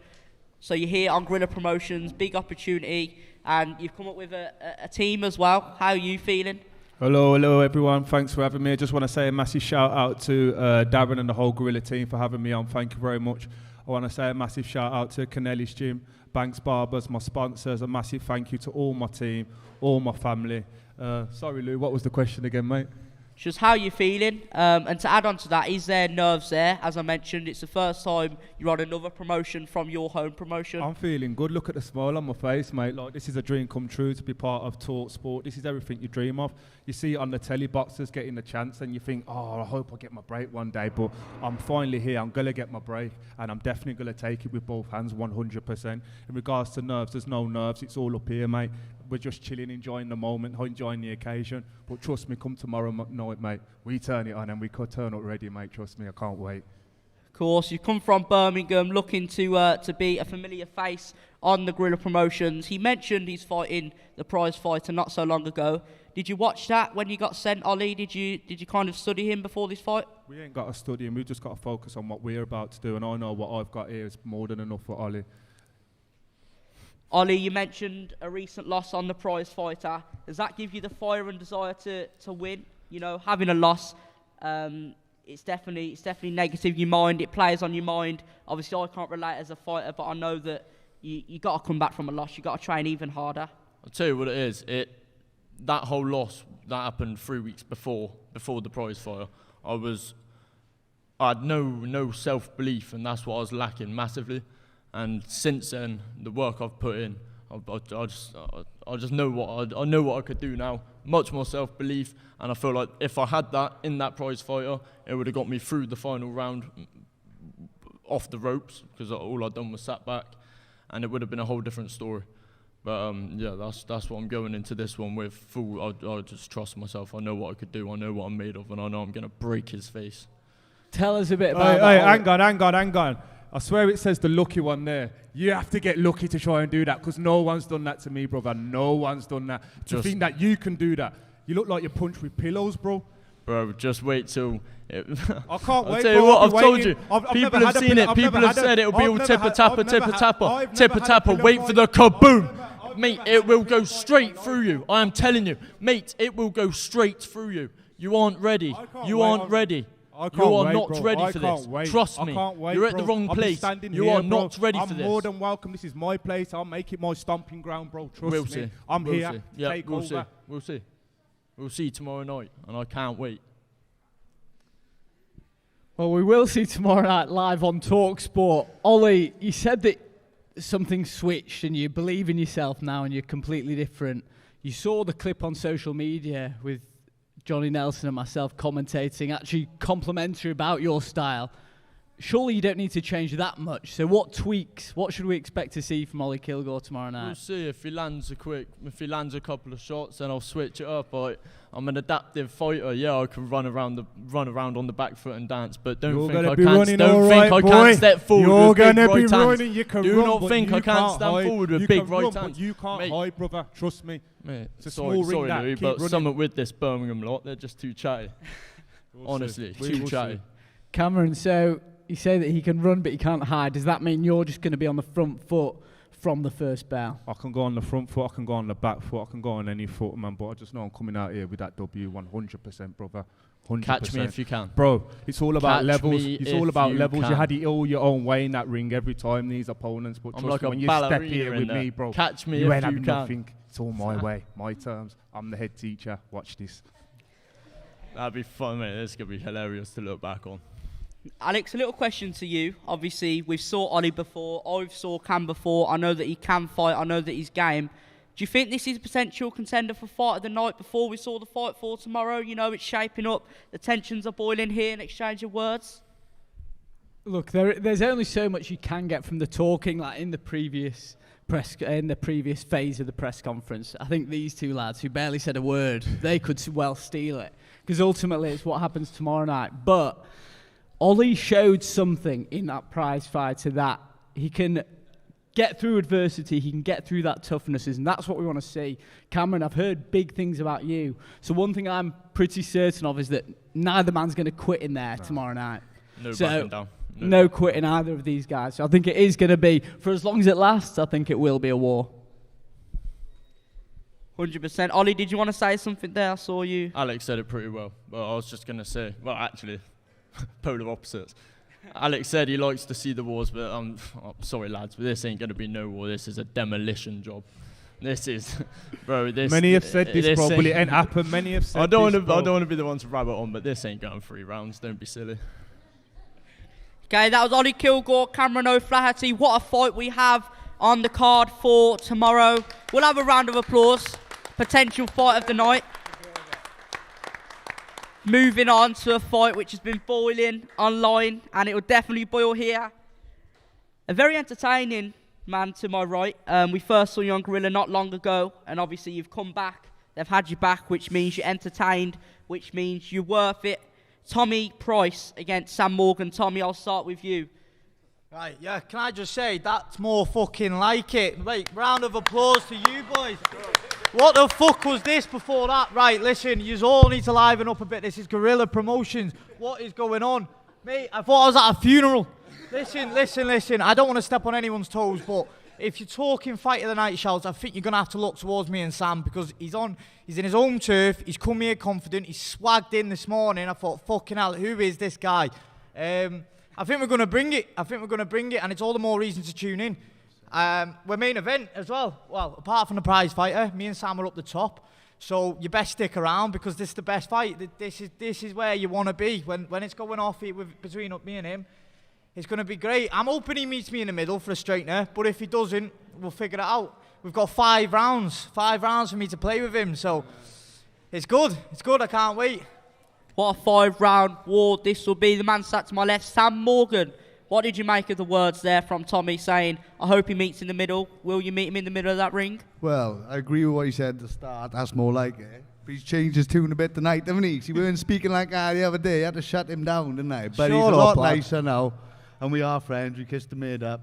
So you're here on Gorilla Promotions, big opportunity, and you've come up with a team as well. How are you feeling?
Hello everyone. Thanks for having me. I just want to say a massive shout out to Darren and the whole Gorilla team for having me on. Thank you very much. I want to say a massive shout out to Canelli's Gym, Banks Barbers, my sponsors. A massive thank you to all my team, all my family. Sorry, Lou, what was the question again, mate?
Just how you feeling, and to add on to that, is there nerves there? As I mentioned, it's the first time you're on another promotion from your home promotion.
I'm feeling good. Look at the smile on my face, mate. Like, this is a dream come true to be part of talkSPORT. This is everything you dream of. You see it on the telly, boxers getting the chance, and you think, oh, I hope I get my break one day. But I'm finally here. I'm gonna get my break, and I'm definitely gonna take it with both hands, 100%. In regards to nerves, there's no nerves. It's all up here, mate. We're just chilling, enjoying the moment, enjoying the occasion. But trust me, come tomorrow night, mate, we turn it on and we could turn up ready, mate. Trust me, I can't wait.
Of course, you come from Birmingham, looking to be a familiar face on the Gorilla Promotions. He mentioned he's fighting the Prizefighter not so long ago. Did you watch that when you got sent, Ollie? Did you kind of study him before this fight?
We ain't got to study him. We've just got to focus on what we're about to do. And I know what I've got here is more than enough for Ollie.
Ollie, you mentioned a recent loss on the Prizefighter. Does that give you the fire and desire to win? You know, having a loss, it's definitely negative in your mind. It plays on your mind. Obviously, I can't relate as a fighter, but I know that you got to come back from a loss. You got to train even harder.
I'll tell you what it is. That whole loss that happened 3 weeks before the Prizefighter. I had no self-belief, and that's what I was lacking massively. And since then, the work I've put in, I just know what I could do now. Much more self-belief, and I feel like if I had that in that Prizefighter, it would have got me through the final round off the ropes, because all I'd done was sat back, and it would have been a whole different story. But yeah, that's what I'm going into this one with. I just trust myself. I know what I could do. I know what I'm made of, and I know I'm going to break his face.
Tell us a bit about
Hey,
that.
hang on. I swear it says the lucky one there. You have to get lucky to try and do that, because no one's done that to me, brother. No one's done that. To think that you can do that. You look like you're punched with pillows, bro.
Bro, just wait till...
I can't wait,
I'll tell you
bro.
what, I've told
waiting.
you.
I've
People
never
have
had a
seen
pillow.
it. People have said it'll be all tipper-tapper.
I've
Tipper-tapper,
never
wait
had
for
a
the
pillow
kaboom. Mate, it will go straight through you. I am telling you. Mate, it will go straight through you. You aren't ready. You aren't ready. You are not ready for this. Trust me. You're at the wrong place. You are not ready for this.
I'm more than welcome. This is my place. I'll make it my stomping ground, bro. Trust
We'll
me.
see.
I'm
We'll
here.
see. Yeah,
Take
we'll
over.
see. We'll see. We'll see tomorrow night, and I can't wait.
Well, we will see tomorrow night live on talkSPORT. Ollie, you said that something switched and you believe in yourself now and you're completely different. You saw the clip on social media with Johnny Nelson and myself commentating, actually complimentary about your style. Surely you don't need to change that much. So what tweaks, what should we expect to see from Ollie Kilgore tomorrow night?
We'll see if he lands a couple of shots, then I'll switch it up. I'm an adaptive fighter. Yeah, I can run around on the back foot and dance, but don't think I can't step forward
You're
with big
gonna be
right
running.
hands.
You can
Do
run,
not
but
think
you
I can't
can't
stand
hide.
forward with
You
big
can
right
run,
hands.
but you can't
Mate.
hide, brother. Trust me.
Mate,
It's a small ring that.
Louis,
Keep
but
running.
something with this Birmingham lot, they're just too chatty. Honestly, too chatty.
Cameron, so you say that he can run but he can't hide. Does that mean you're just going to be on the front foot from the first bell?
I can go on the front foot, I can go on the back foot, I can go on any foot, man, but I just know I'm coming out here with that W 100%, brother. 100%.
Catch me if you can.
Bro, it's all about
Catch
levels.
me
It's all
if
about
you
levels. You
can.
had it all your own way in that ring every time, these opponents, but
I'm
trust
like
me,
a
when you step
ballerina
here
in
with
there.
me, bro,
Catch me
you
if
ain't
you
having
can.
nothing. It's all my way, my terms. I'm the head teacher. Watch this.
That'd be fun, mate. This could be hilarious to look back on.
Alex, a little question to you. Obviously, we've saw Ollie before. I've saw Cam before. I know that he can fight. I know that he's game. Do you think this is a potential contender for fight of the night before we saw the fight for tomorrow? You know, it's shaping up. The tensions are boiling here in exchange of words.
Look, there's only so much you can get from the talking, like in the previous phase of the press conference. I think these two lads who barely said a word, they could well steal it, because ultimately it's what happens tomorrow night. But Ollie showed something in that Prizefighter that he can get through adversity, he can get through that toughness, and that's what we want to see. Cameron, I've heard big things about you. So one thing I'm pretty certain of is that neither man's going to quit in there tomorrow night.
No backing down.
No quitting either of these guys. So I think it is going to be, for as long as it lasts, I think it will be a war.
100%. Ollie, did you want to say something there? I saw you.
Alex said it pretty well, but I was just going to say, well, actually, polar opposites. Alex said he likes to see the wars, but I'm sorry, lads, but this ain't going to be no war. This is a demolition job. This is, bro. This.
Many have said this probably ain't happened. Many have said
I don't
this,
want to be the one to rabbit on, but this ain't going 3 rounds. Don't be silly.
Okay, that was Ollie Kilgore, Cameron O'Flaherty. What a fight we have on the card for tomorrow. We'll have a round of applause. Potential fight of the night. Moving on to a fight which has been boiling online, and it will definitely boil here. A very entertaining man to my right. We first saw you on Gorilla not long ago, and obviously you've come back. They've had you back, which means you're entertained, which means you're worth it. Tommy Price against Sam Morgan. Tommy, I'll start with you.
Right, yeah, can I just say, that's more fucking like it. Right, round of applause to you boys. What the fuck was this before that? Right, listen, you all need to liven up a bit. This is Gorilla Promotions. What is going on? Mate, I thought I was at a funeral. Listen. I don't want to step on anyone's toes, but if you're talking fight of the night shouts, I think you're going to have to look towards me and Sam, because he's in his home turf. He's come here confident. He's swagged in this morning. I thought, fucking hell, who is this guy? I think we're going to bring it. And it's all the more reason to tune in. We're main event as well. Well, apart from the prize fighter, me and Sam are up the top. So you best stick around, because this is the best fight. This is where you want to be when it's going off between me and him. It's going to be great. I'm hoping he meets me in the middle for a straightener, but if he doesn't, we'll figure it out. We've got 5 rounds. 5 rounds for me to play with him, so it's good. I can't wait.
What a 5-round war this will be. The man sat to my left, Sam Morgan. What did you make of the words there from Tommy saying, I hope he meets in the middle? Will you meet him in the middle of that ring?
Well, I agree with what he said at the start. That's more like it. But he's changed his tune a bit tonight, haven't he? He weren't speaking like that the other day. I had to shut him down, didn't I? But he's a lot nicer now. And we are friends. We kissed the maid up.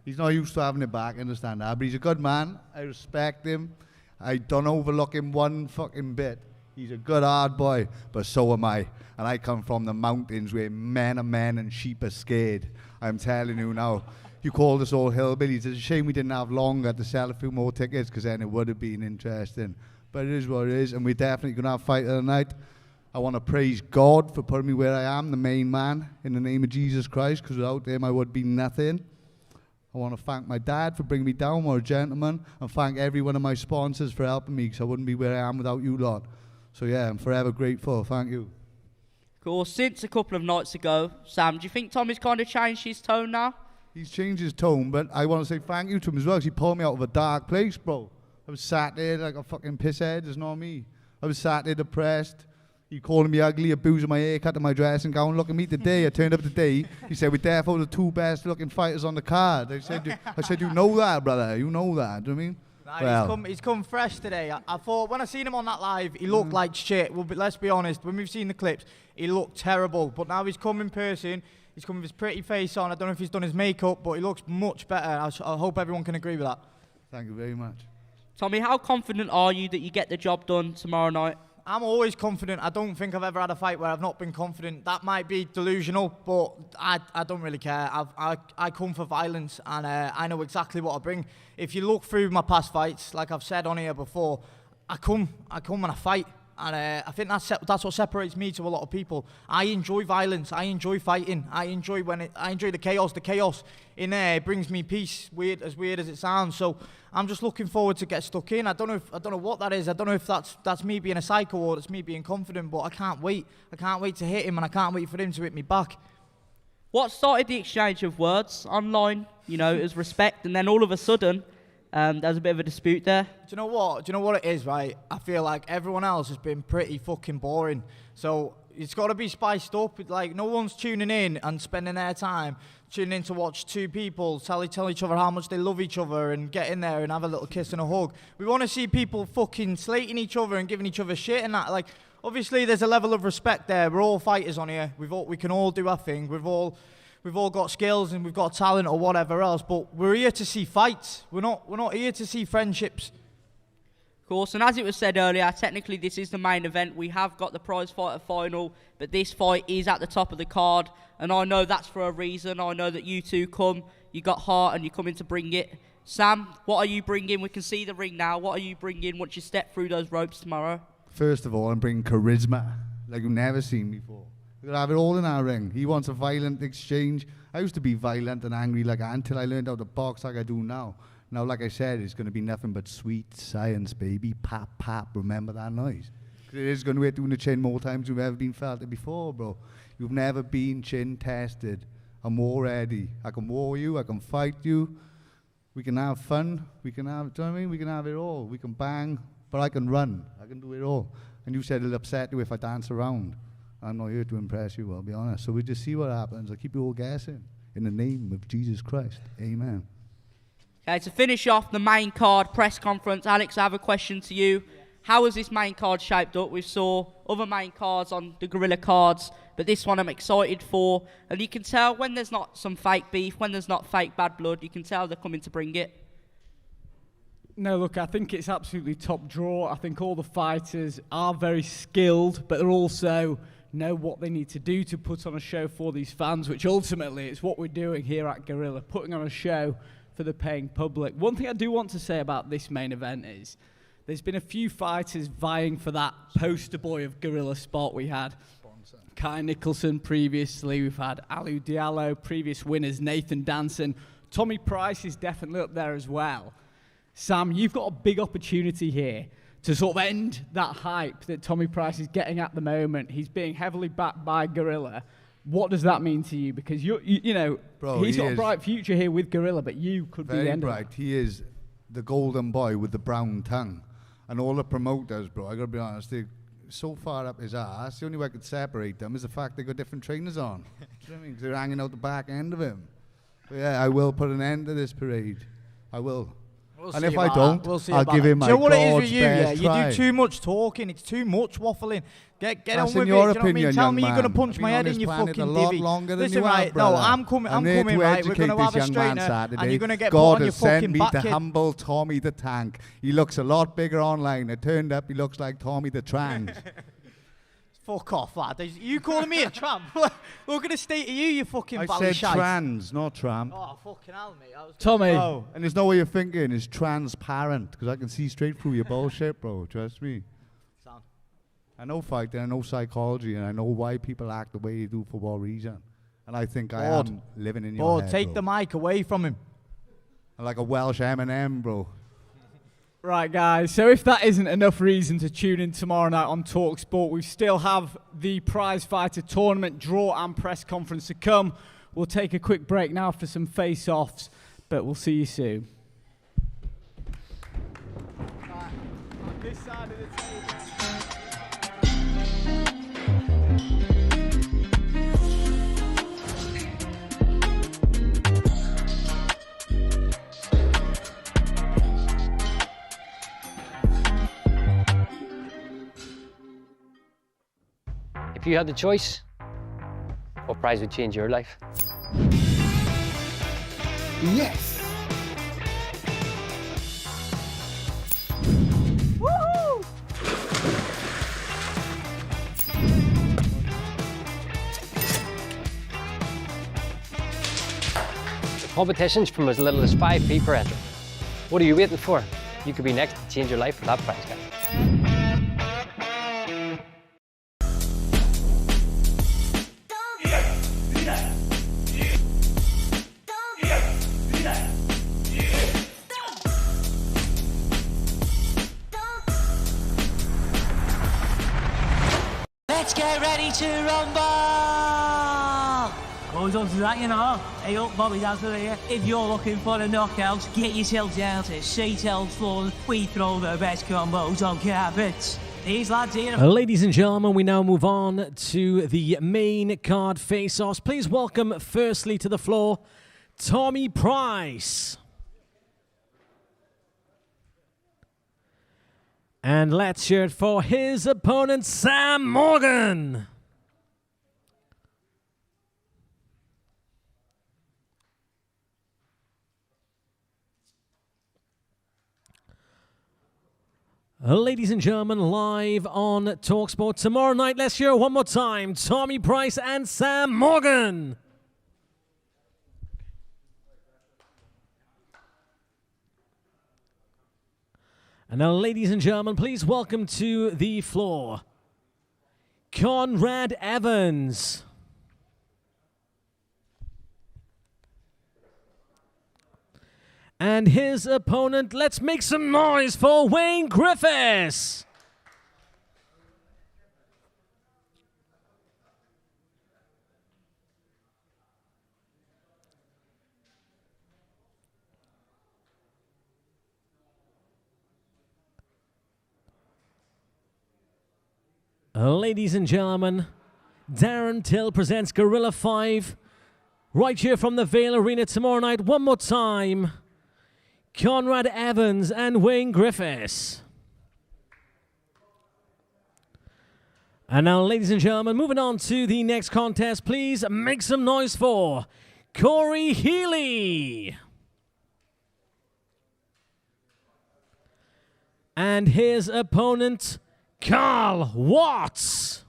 He's not used to having it back, I understand that. But he's a good man. I respect him. I don't overlook him one fucking bit. He's a good hard boy, but so am I. And I come from the mountains where men are men and sheep are scared. I'm telling you now. You called us all hillbillies. It's a shame we didn't have longer to sell a few more tickets, because then it would have been interesting. But it is what it is, and we're definitely going to have a fight of the night. I want to praise God for putting me where I am, the main man, in the name of Jesus Christ, because without him I would be nothing. I want to thank my dad for bringing me down, what a gentleman, and thank every one of my sponsors for helping me, because I wouldn't be where I am without you lot. So yeah, I'm forever grateful. Thank you.
Of course, since a couple of nights ago, Sam, do you think Tommy's kind of changed his tone now?
He's changed his tone, but I want to say thank you to him as well, because he pulled me out of a dark place, bro. I was sat there like a fucking pisshead, it's not me. I was sat there depressed. He calling me ugly, abusing my haircut and my dressing gown. Look at me today. I turned up today. He said, we're therefore the 2 best looking fighters on the card. I said, you know that, brother. You know that. Do you know what I mean?
Nah,
well,
he's come fresh today. I thought, when I seen him on that live, he looked like shit. Well, but let's be honest, when we've seen the clips, he looked terrible. But now he's come in person. He's come with his pretty face on. I don't know if he's done his makeup, but he looks much better. I hope everyone can agree with that.
Thank you very much.
Tommy, how confident are you that you get the job done tomorrow night?
I'm always confident. I don't think I've ever had a fight where I've not been confident. That might be delusional, but I don't really care. I come for violence, and I know exactly what I bring. If you look through my past fights, like I've said on here before, I come and I fight. And I think that's what separates me to a lot of people. I enjoy violence. I enjoy fighting. I enjoy the chaos. The chaos in there brings me peace. As weird as it sounds. So I'm just looking forward to get stuck in. I don't know what that is. I don't know if that's me being a psycho or it's me being confident. But I can't wait. I can't wait to hit him, and I can't wait for him to hit me back.
What started the exchange of words online? You know, it was respect, and then all of a sudden, there's a bit of a dispute there.
Do you know what it is, right? I feel like everyone else has been pretty fucking boring. So it's got to be spiced up. Like, no one's tuning in and spending their time tuning in to watch 2 people tell each other how much they love each other and get in there and have a little kiss and a hug. We want to see people fucking slating each other and giving each other shit and that. Like, obviously there's a level of respect there. We're all fighters on here. We can all do our thing. we've all got skills and we've got talent or whatever else, but we're here to see fights. We're not here to see friendships.
Of course, and as it was said earlier, technically this is the main event. We have got the Prizefighter final, but this fight is at the top of the card, and I know that's for a reason. I know that you two come, you got heart, and you're coming to bring it. Sam, what are you bringing? We can see the ring now. What are you bringing once you step through those ropes tomorrow?
First of all, I'm bringing charisma, like you've never seen before. We're going to have it all in our ring. He wants a violent exchange. I used to be violent and angry like that until I learned how to box like I do now. Now, like I said, it's going to be nothing but sweet science, baby. Pap, pap. Remember that noise? 'Cause it is going to hit you in the chin more times than you've ever been felt it before, bro. You've never been chin tested. I'm war ready. I can war you. I can fight you. We can have fun. We can have, do you know what I mean? We can have it all. We can bang, but I can run. I can do it all. And you said it'll upset you if I dance around. I'm not here to impress you, I'll be honest. So we just see what happens. I keep you all guessing. In the name of Jesus Christ. Amen.
Okay, to finish off the main card press conference, Alex, I have a question to you. How is this main card shaped up? We saw other main cards on the Gorilla cards, but this one I'm excited for. And you can tell when there's not some fake beef, when there's not fake bad blood, you can tell they're coming to bring it.
No, look, I think it's absolutely top draw. I think all the fighters are very skilled, but they're also know what they need to do to put on a show for these fans, which ultimately is what we're doing here at Gorilla, putting on a show for the paying public. One thing I do want to say about this main event is there's been a few fighters vying for that poster boy of Gorilla spot. We had Kai Nicholson previously, we've had Alu Diallo, previous winners Nathan Danson. Tommy Price is definitely up there as well. Sam, you've got a big opportunity here to sort of end that hype that Tommy Price is getting at the moment. He's being heavily backed by Gorilla. What does that mean to you? Because you know,
Bro,
he's
he
got a
is
bright future here with Gorilla, but you could be the
very
end
bright.
of it.
He is the golden boy with the brown tongue. And all the promoters, bro, I gotta be honest, they're so far up his ass. The only way I could separate them is the fact they got different trainers on. Do you know what I mean? 'Cause they're hanging out the back end of him. But yeah, I will put an end to this parade. I will.
We'll
and
see
if I
about
don't,
that. We'll see
I'll
about
give
that.
him my
Do you know what it is
God's
with you? Yeah,
best
you
try.
do too much talking. It's too much waffling. Get
That's
on with
in
it.
your
Do you know what I
opinion,
mean? Tell
young
me you're
man.
going to punch
I've
my
been
head
on
in
this
your
planet
fucking
a lot
divvy.
longer than
Listen,
you have,
right? No,
brother.
I'm coming
here to
right. We're going
educate
to have
this
a
young man
straightener,
Saturday.
and you're going to get
God
put on your
has sent
fucking
me
back.
the
kid.
humble Tommy the Tank. He looks a lot bigger online. It turned up, he looks like Tommy the Trans.
Fuck off, lad. You calling me a tramp? Look at the state of you fucking
I
bally
said
shite.
trans, not tramp.
Oh, fucking hell, mate. I was
Tommy.
Oh, and there's no way you're thinking. It's transparent, because I can see straight through your bullshit, bro. Trust me.
Sound.
I know fighting, I know psychology, and I know why people act the way they do for what reason. And I think I am living in your head,
take
bro.
the mic away from him.
I'm like a Welsh M&M, bro.
Right, guys, so if that isn't enough reason to tune in tomorrow night on talkSPORT, we still have the Prizefighter tournament draw and press conference to come. We'll take a quick break now for some face-offs, but we'll see you soon. Right, on this side of the table.
If you had the choice, what prize would change your life?
Yes!
Woohoo!
The competition's from as little as 5p per entry. What are you waiting for? You could be next to change your life for that prize, guys.
Let's get ready to rumble! Goes on to that, you know. Hey up, Bobby Dazzler here. If you're looking for a knockout, get yourself down to Seattle Floor. We throw the best combos on carpets. These lads here...
Ladies and gentlemen, we now move on to the main card face-offs. Please welcome firstly to the floor, Tommy Price. And let's hear it for his opponent, Sam Morgan. Ladies and gentlemen, live on talkSPORT tomorrow night. Let's hear one more time. Tommy Price and Sam Morgan. And now, ladies and gentlemen, please welcome to the floor Conrad Evans. And his opponent, let's make some noise for Wayne Griffiths. Ladies and gentlemen, Darren Till presents Gorilla 5 right here from the Vale Arena tomorrow night. One more time, Conrad Evans and Wayne Griffiths. And now, ladies and gentlemen, moving on to the next contest, please make some noise for Corey Healy. And his opponent, Carl Watts.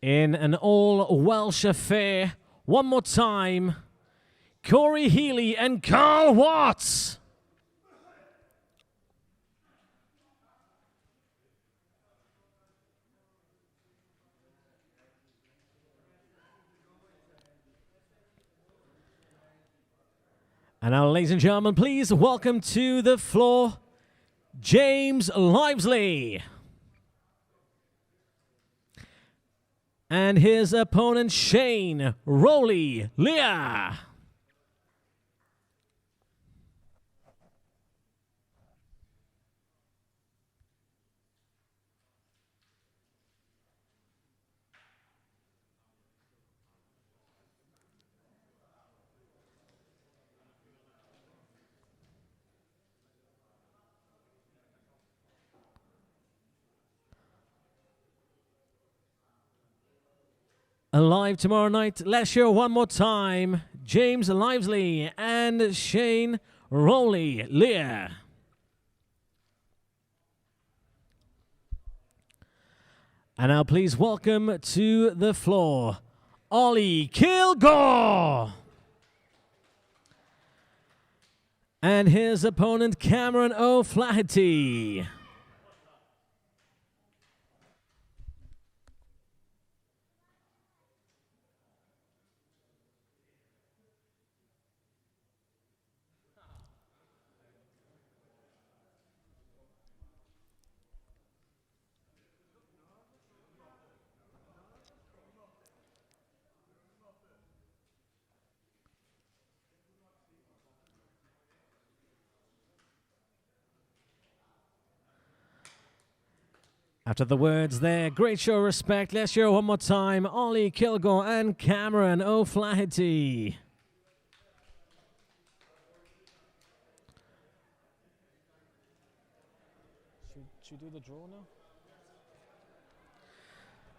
In an all-Welsh affair, one more time, Corey Healy and Carl Watts. And now, ladies and gentlemen, please welcome to the floor James Livesley. And his opponent, Shane Rowley Leah. Live tomorrow night, let's hear one more time, James Livesley and Shane Rowley Lear. And now please welcome to the floor, Ollie Kilgore. And his opponent, Cameron O'Flaherty. After the words there, great show of respect. Let's hear one more time, Ollie Kilgore and Cameron O'Flaherty. Should we do the draw now?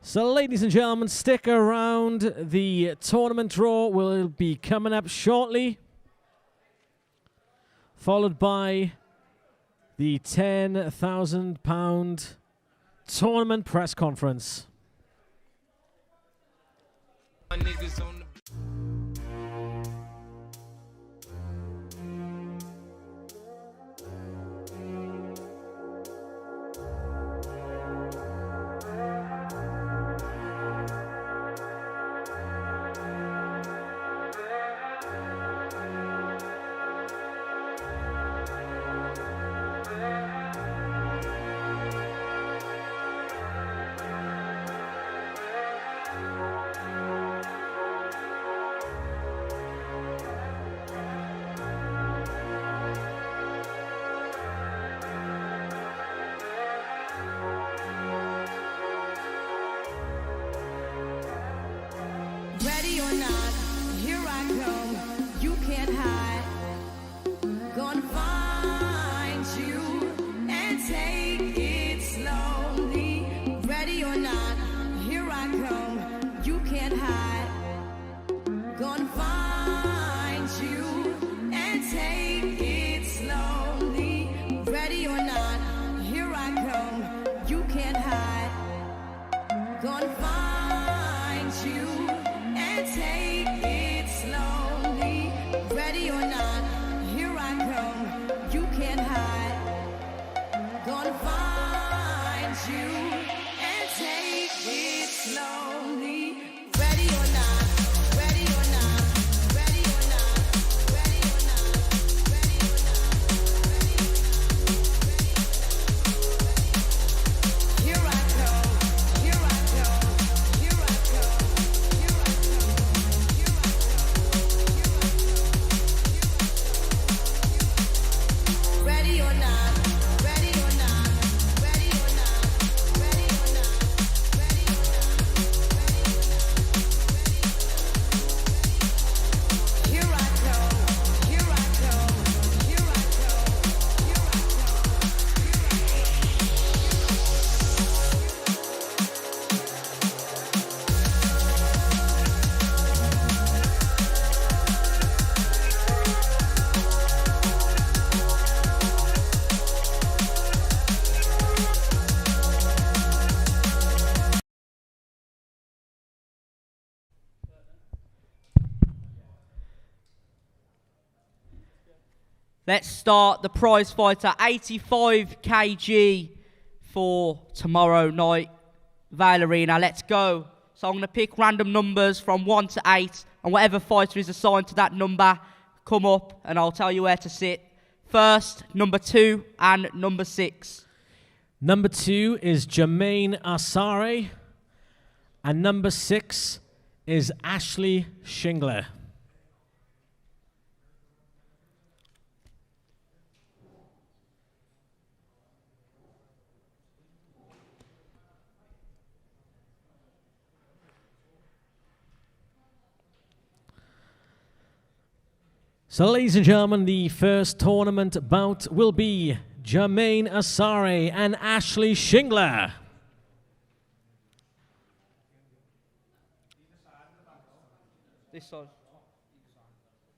So, ladies and gentlemen, stick around. The tournament draw will be coming up shortly, followed by the £10,000 tournament press conference.
Ready or not, here I come. You can't hide. Gonna find
Let's start the prize fighter, 85 kg for tomorrow night, Vale Arena. Let's go. So I'm going to pick random numbers from 1 to 8, and whatever fighter is assigned to that number, come up and I'll tell you where to sit. First, number 2 and number 6.
Number 2 is Jermaine Asare, and number 6 is Ashley Shingler. So, ladies and gentlemen, the first tournament bout will be Jermaine Asare and Ashley Shingler.
This side.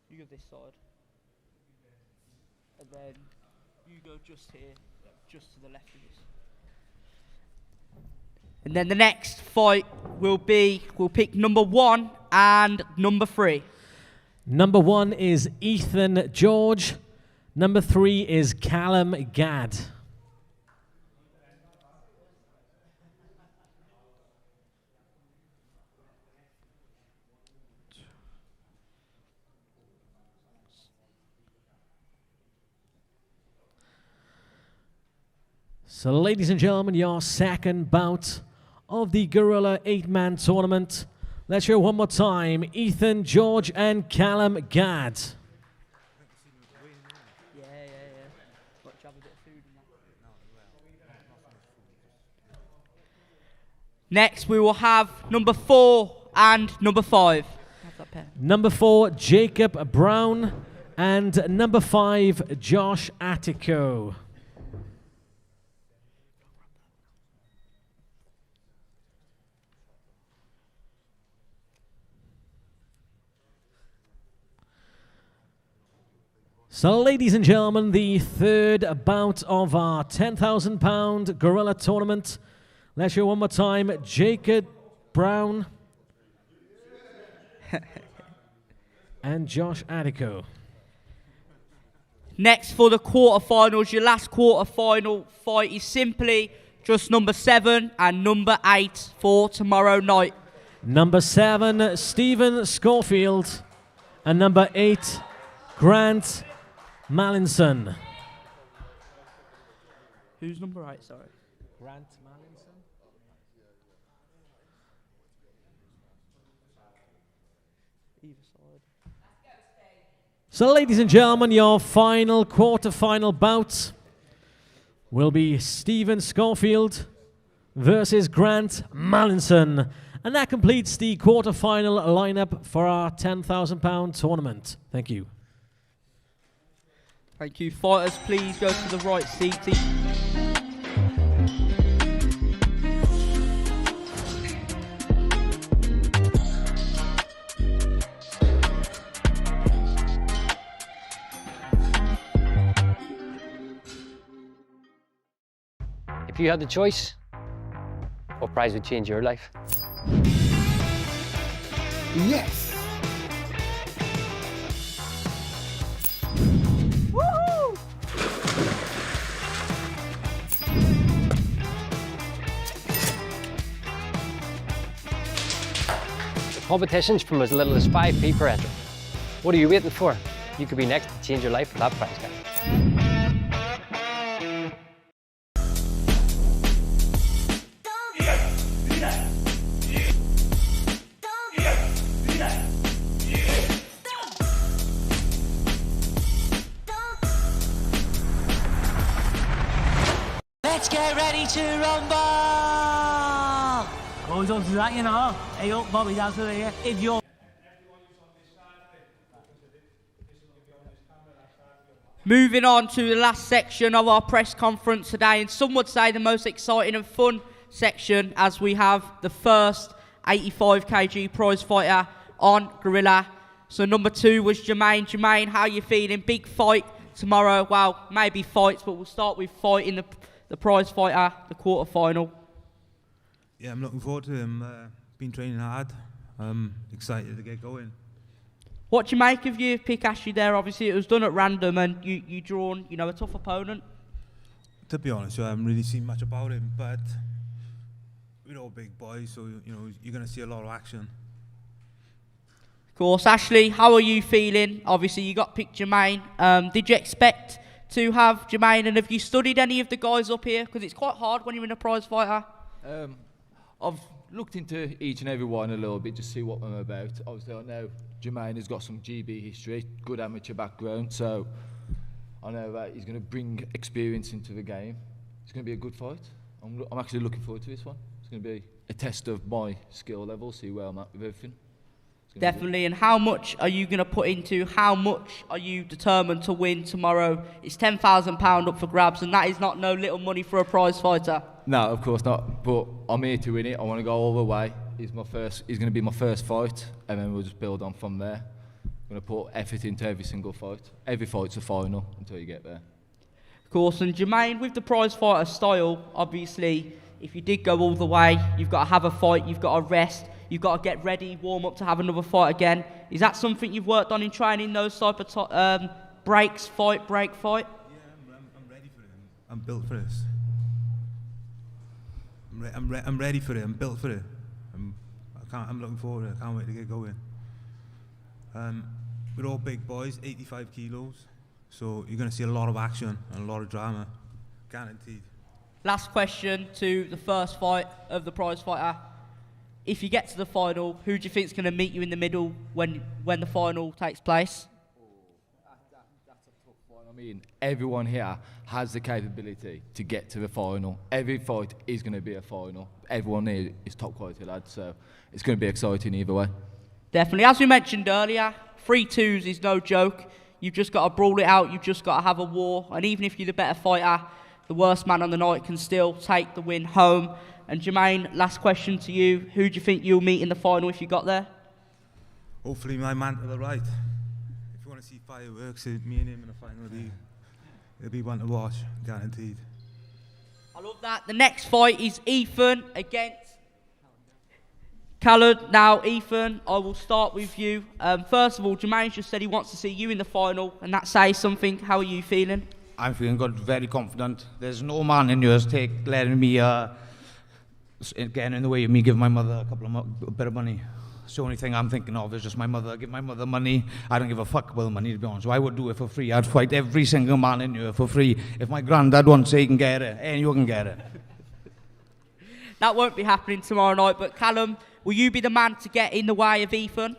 You go this side. And then you go just here, just to the left of this. And then the next fight will be, we'll pick number 1 and number 3.
Number 1 is Ethan George. Number 3 is Callum Gadd. So, ladies and gentlemen, your second bout of the Gorilla 8-man tournament. Let's hear one more time. Ethan George and Callum Gadd.
Next, we will have number 4 and number 5.
Number 4, Jacob Brown, and number 5, Josh Attico. So, ladies and gentlemen, the third bout of our £10,000 Gorilla tournament. Let's hear one more time. Jacob Brown and Josh Attico.
Next for the quarterfinals, your last quarterfinal fight is simply just number 7 and number 8 for tomorrow night.
Number 7, Stephen Schofield, and number 8, Grant Mallinson.
Who's number 8, sorry?
Grant Mallinson.
Either side.
So, ladies and gentlemen, your final quarter-final bout will be Stephen Schofield versus Grant Mallinson. And that completes the quarter-final lineup for our £10,000 tournament. Thank you.
Thank you. Fighters, please go to the right seat.
If you had the choice, what prize would change your life?
Yes!
Woohoo! The competition's from as little as 5p per entry. What are you waiting for? You could be next to change your life with that prize, guys.
Let's get ready to rumble! Goes up to that, you know. Hey, up, Bobby, that's over here. If you're...
Moving on to the last section of our press conference today, and some would say the most exciting and fun section, as we have the first 85 kg prize fighter on Gorilla. So number 2 was Jermaine. Jermaine, how are you feeling? Big fight tomorrow. Well, maybe fights, but we'll start with fighting the prize fighter, the quarter final.
Yeah, I'm looking forward to him. Been training hard. I'm excited to get going.
What do you make of your pick, Ashley, there? Obviously, it was done at random and you drawn, a tough opponent.
To be honest, I haven't really seen much about him, but we're all big boys, so, you're going to see a lot of action.
Of course. Ashley, how are you feeling? Obviously, you got picked Jermaine. Did you expect to have Jermaine, and have you studied any of the guys up here? Because it's quite hard when you're in a prize fighter.
I've looked into each and every one a little bit to see what I'm about. Obviously, I know Jermaine has got some GB history, good amateur background, so I know that he's going to bring experience into the game. It's going to be a good fight. I'm actually looking forward to this one. It's going to be a test of my skill level, see where I'm at with everything.
Definitely. And how much are you going to put into, how much are you determined to win tomorrow? It's £10,000 up for grabs, and that is not no little money for a prize fighter.
No, of course not, but I'm here to win it. I want to go all the way. It's going to be my first fight, and then we'll just build on from there. I'm going to put effort into every single fight. Every fight's a final until you get there.
Of course, and Jermaine, with the prize fighter style, obviously, if you did go all the way, you've got to have a fight, you've got to rest, you've got to get ready, warm up to have another fight again. Is that something you've worked on in training, those type of breaks, fight, break, fight?
Yeah, I'm ready for it. I'm built for this. I'm ready for it. I'm built for it. I'm looking forward to it. I can't wait to get going. We're all big boys, 85 kilos, so you're going to see a lot of action and a lot of drama, guaranteed.
Last question to the first fight of the prize fighter. If you get to the final, who do you think is going to meet you in the middle when the final takes place?
That's a tough one. I mean, everyone here has the capability to get to the final. Every fight is going to be a final. Everyone here is top quality lads, so it's going to be exciting either way.
Definitely. As we mentioned earlier, 3-2s is no joke. You've just got to brawl it out. You've just got to have a war. And even if you're the better fighter, the worst man on the night can still take the win home. And Jermaine, last question to you. Who do you think you'll meet in the final if you got there?
Hopefully my man to the right. If you want to see fireworks, me and him in the final, it'll be one to watch, guaranteed.
I love that. The next fight is Ethan against Callum. Now, Ethan, I will start with you. First of all, Jermaine just said he wants to see you in the final, and that says something. How are you feeling?
I'm feeling good, very confident. There's no man in yours letting me getting in the way of me giving my mother a bit of money. It's the only thing I'm thinking of is just my mother. Give my mother money. I don't give a fuck about the money, to be honest. So I would do it for free. I'd fight every single man in here for free. If my granddad wants it, he can get it, and you can get it.
That won't be happening tomorrow night, but Callum, will you be the man to get in the way of Ethan?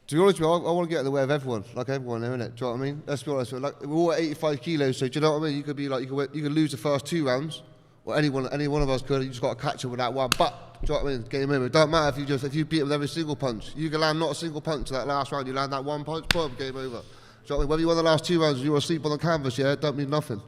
To be honest with you, I want to get in the way of everyone, like everyone there, innit? Do you know what I mean? Let's be honest with you. Like, we're all at 85 kilos, so do you know what I mean? You could be like, you could lose the first 2 rounds, or any one of us could. You just got to catch him with that one. But do you know what I mean? Game over. It don't matter if you beat him with every single punch. You can land not a single punch to that last round. You land that one punch, boom, game over. Do you know what I mean? Whether you won the last 2 rounds, or you were asleep on the canvas, yeah, it don't mean nothing.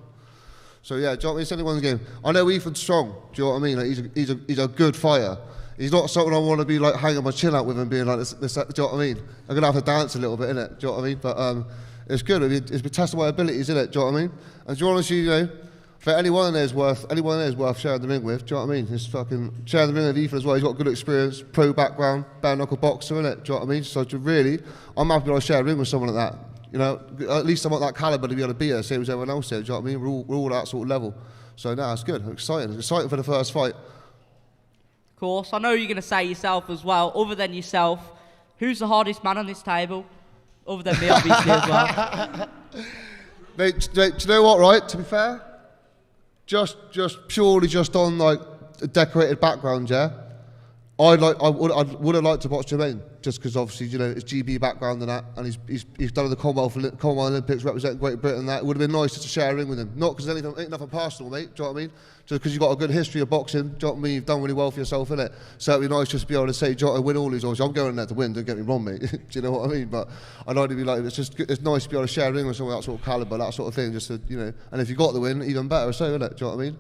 So yeah, do you know what I mean? It's anyone's game. I know Ethan's strong. Do you know what I mean? Like, he's a good fighter. He's not something I want to be like hanging my chin out with and being like this. Do you know what I mean? I'm gonna have to dance a little bit, innit? Do you know what I mean? But it's good. It's been testing my abilities, innit? Do you know what I mean? And to be honest, you know, for anyone in there is worth sharing the ring with. Do you know what I mean? It's fucking sharing the ring with Ethan as well. He's got good experience, pro background, bare knuckle boxer, innit? Do you know what I mean? So I'm happy to share a ring with someone like that. You know, at least I'm at that caliber to be able to beat her, same as everyone else there. Do you know what I mean? We're all that sort of level. So no, it's good. I'm excited. I'm excited for the first fight.
Of course, I know you're going to say yourself as well. Other than yourself, who's the hardest man on this table? Other than me, obviously, as well.
Mate, do you know what, right? To be fair, just purely on like a decorated background, yeah. I would have liked to watch Jermaine, just because obviously, you know, it's GB background and that, and he's done the Commonwealth Olympics representing Great Britain and that. It would have been nice just to share a ring with him. Not because ain't nothing personal, mate, do you know what I mean? Just because you've got a good history of boxing, do you know what I mean? You've done really well for yourself, innit? So it'd be nice just to be able to say, do you know what, I win all these. Obviously, I'm going in there to win, don't get me wrong, mate. Do you know what I mean? But I'd like to be like, it's nice to be able to share a ring with someone of that sort of calibre, that sort of thing, just to, you know, and if you got the win, even better, so, innit? Do you know what I mean?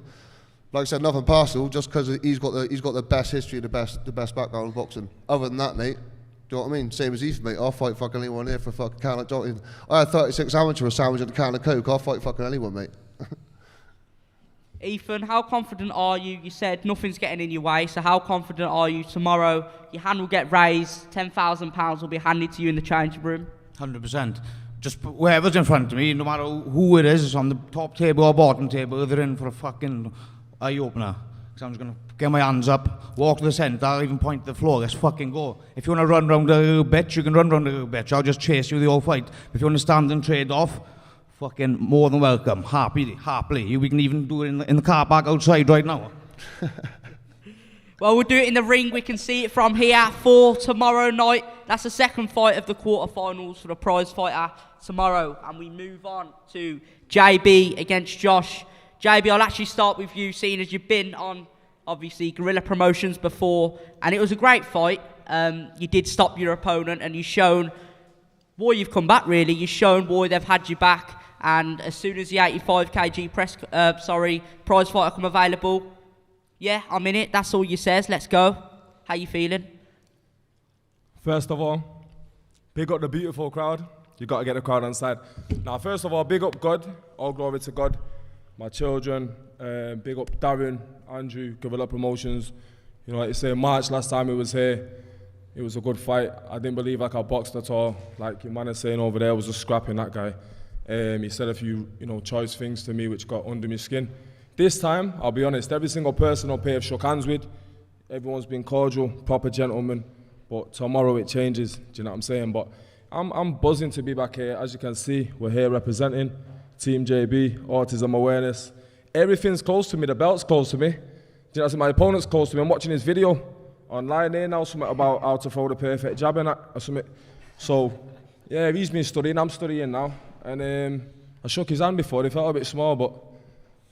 Like I said, nothing personal, just because he's got the best history, the best background in boxing. Other than that, mate, do you know what I mean? Same as Ethan, mate. I'll fight fucking anyone here for fucking can of Johnny. I had 36 amateur a sandwich and a can of Coke. I'll fight fucking anyone, mate.
Ethan, how confident are you? You said nothing's getting in your way, so how confident are you tomorrow? Your hand will get raised, £10,000 will be handed to you in the changing room.
100%. Just whoever's in front of me, no matter who it is, on the top table or bottom table, they're in for a fucking eye opener. Because I'm just going to get my hands up, walk to the centre, even point to the floor, let's fucking go. If you want to run round a little bitch, you can run round a little bitch. I'll just chase you the whole fight. If you want to stand and trade off, fucking more than welcome. Happily. We can even do it in the car park outside right now.
Well, we'll do it in the ring. We can see it from here for tomorrow night. That's the second fight of the quarterfinals for the Prizefighter tomorrow. And we move on to JB against Josh. JB, I'll actually start with you, seeing as you've been on, obviously, Guerrilla Promotions before. And it was a great fight. You did stop your opponent, and you've shown why you've come back, really. You've shown why they've had you back. And as soon as the 85 kg Prizefighter come available, yeah, I'm in it. That's all you says. Let's go. How you feeling?
First of all, big up the beautiful crowd. You got to get the crowd on side. Now, first of all, big up God. All glory to God. My children, big up Darren, Andrew, Guerrilla Promotions. You know, like you say, March last time he was here. It was a good fight. I didn't believe I boxed at all. Like your man is saying over there, was just scrapping that guy. He said a few, choice things to me which got under my skin. This time, I'll be honest, every single person up here I've shook hands with. Everyone's been cordial, proper gentleman. But tomorrow it changes, do you know what I'm saying? But I'm buzzing to be back here. As you can see, we're here representing Team JB, Autism Awareness. Everything's close to me, the belt's close to me. Do you know what I'm saying? My opponent's close to me. I'm watching his video online there now, something about how to throw the perfect jab and that, or something. So, yeah, he's been studying, I'm studying now. And I shook his hand before, he felt a bit small, but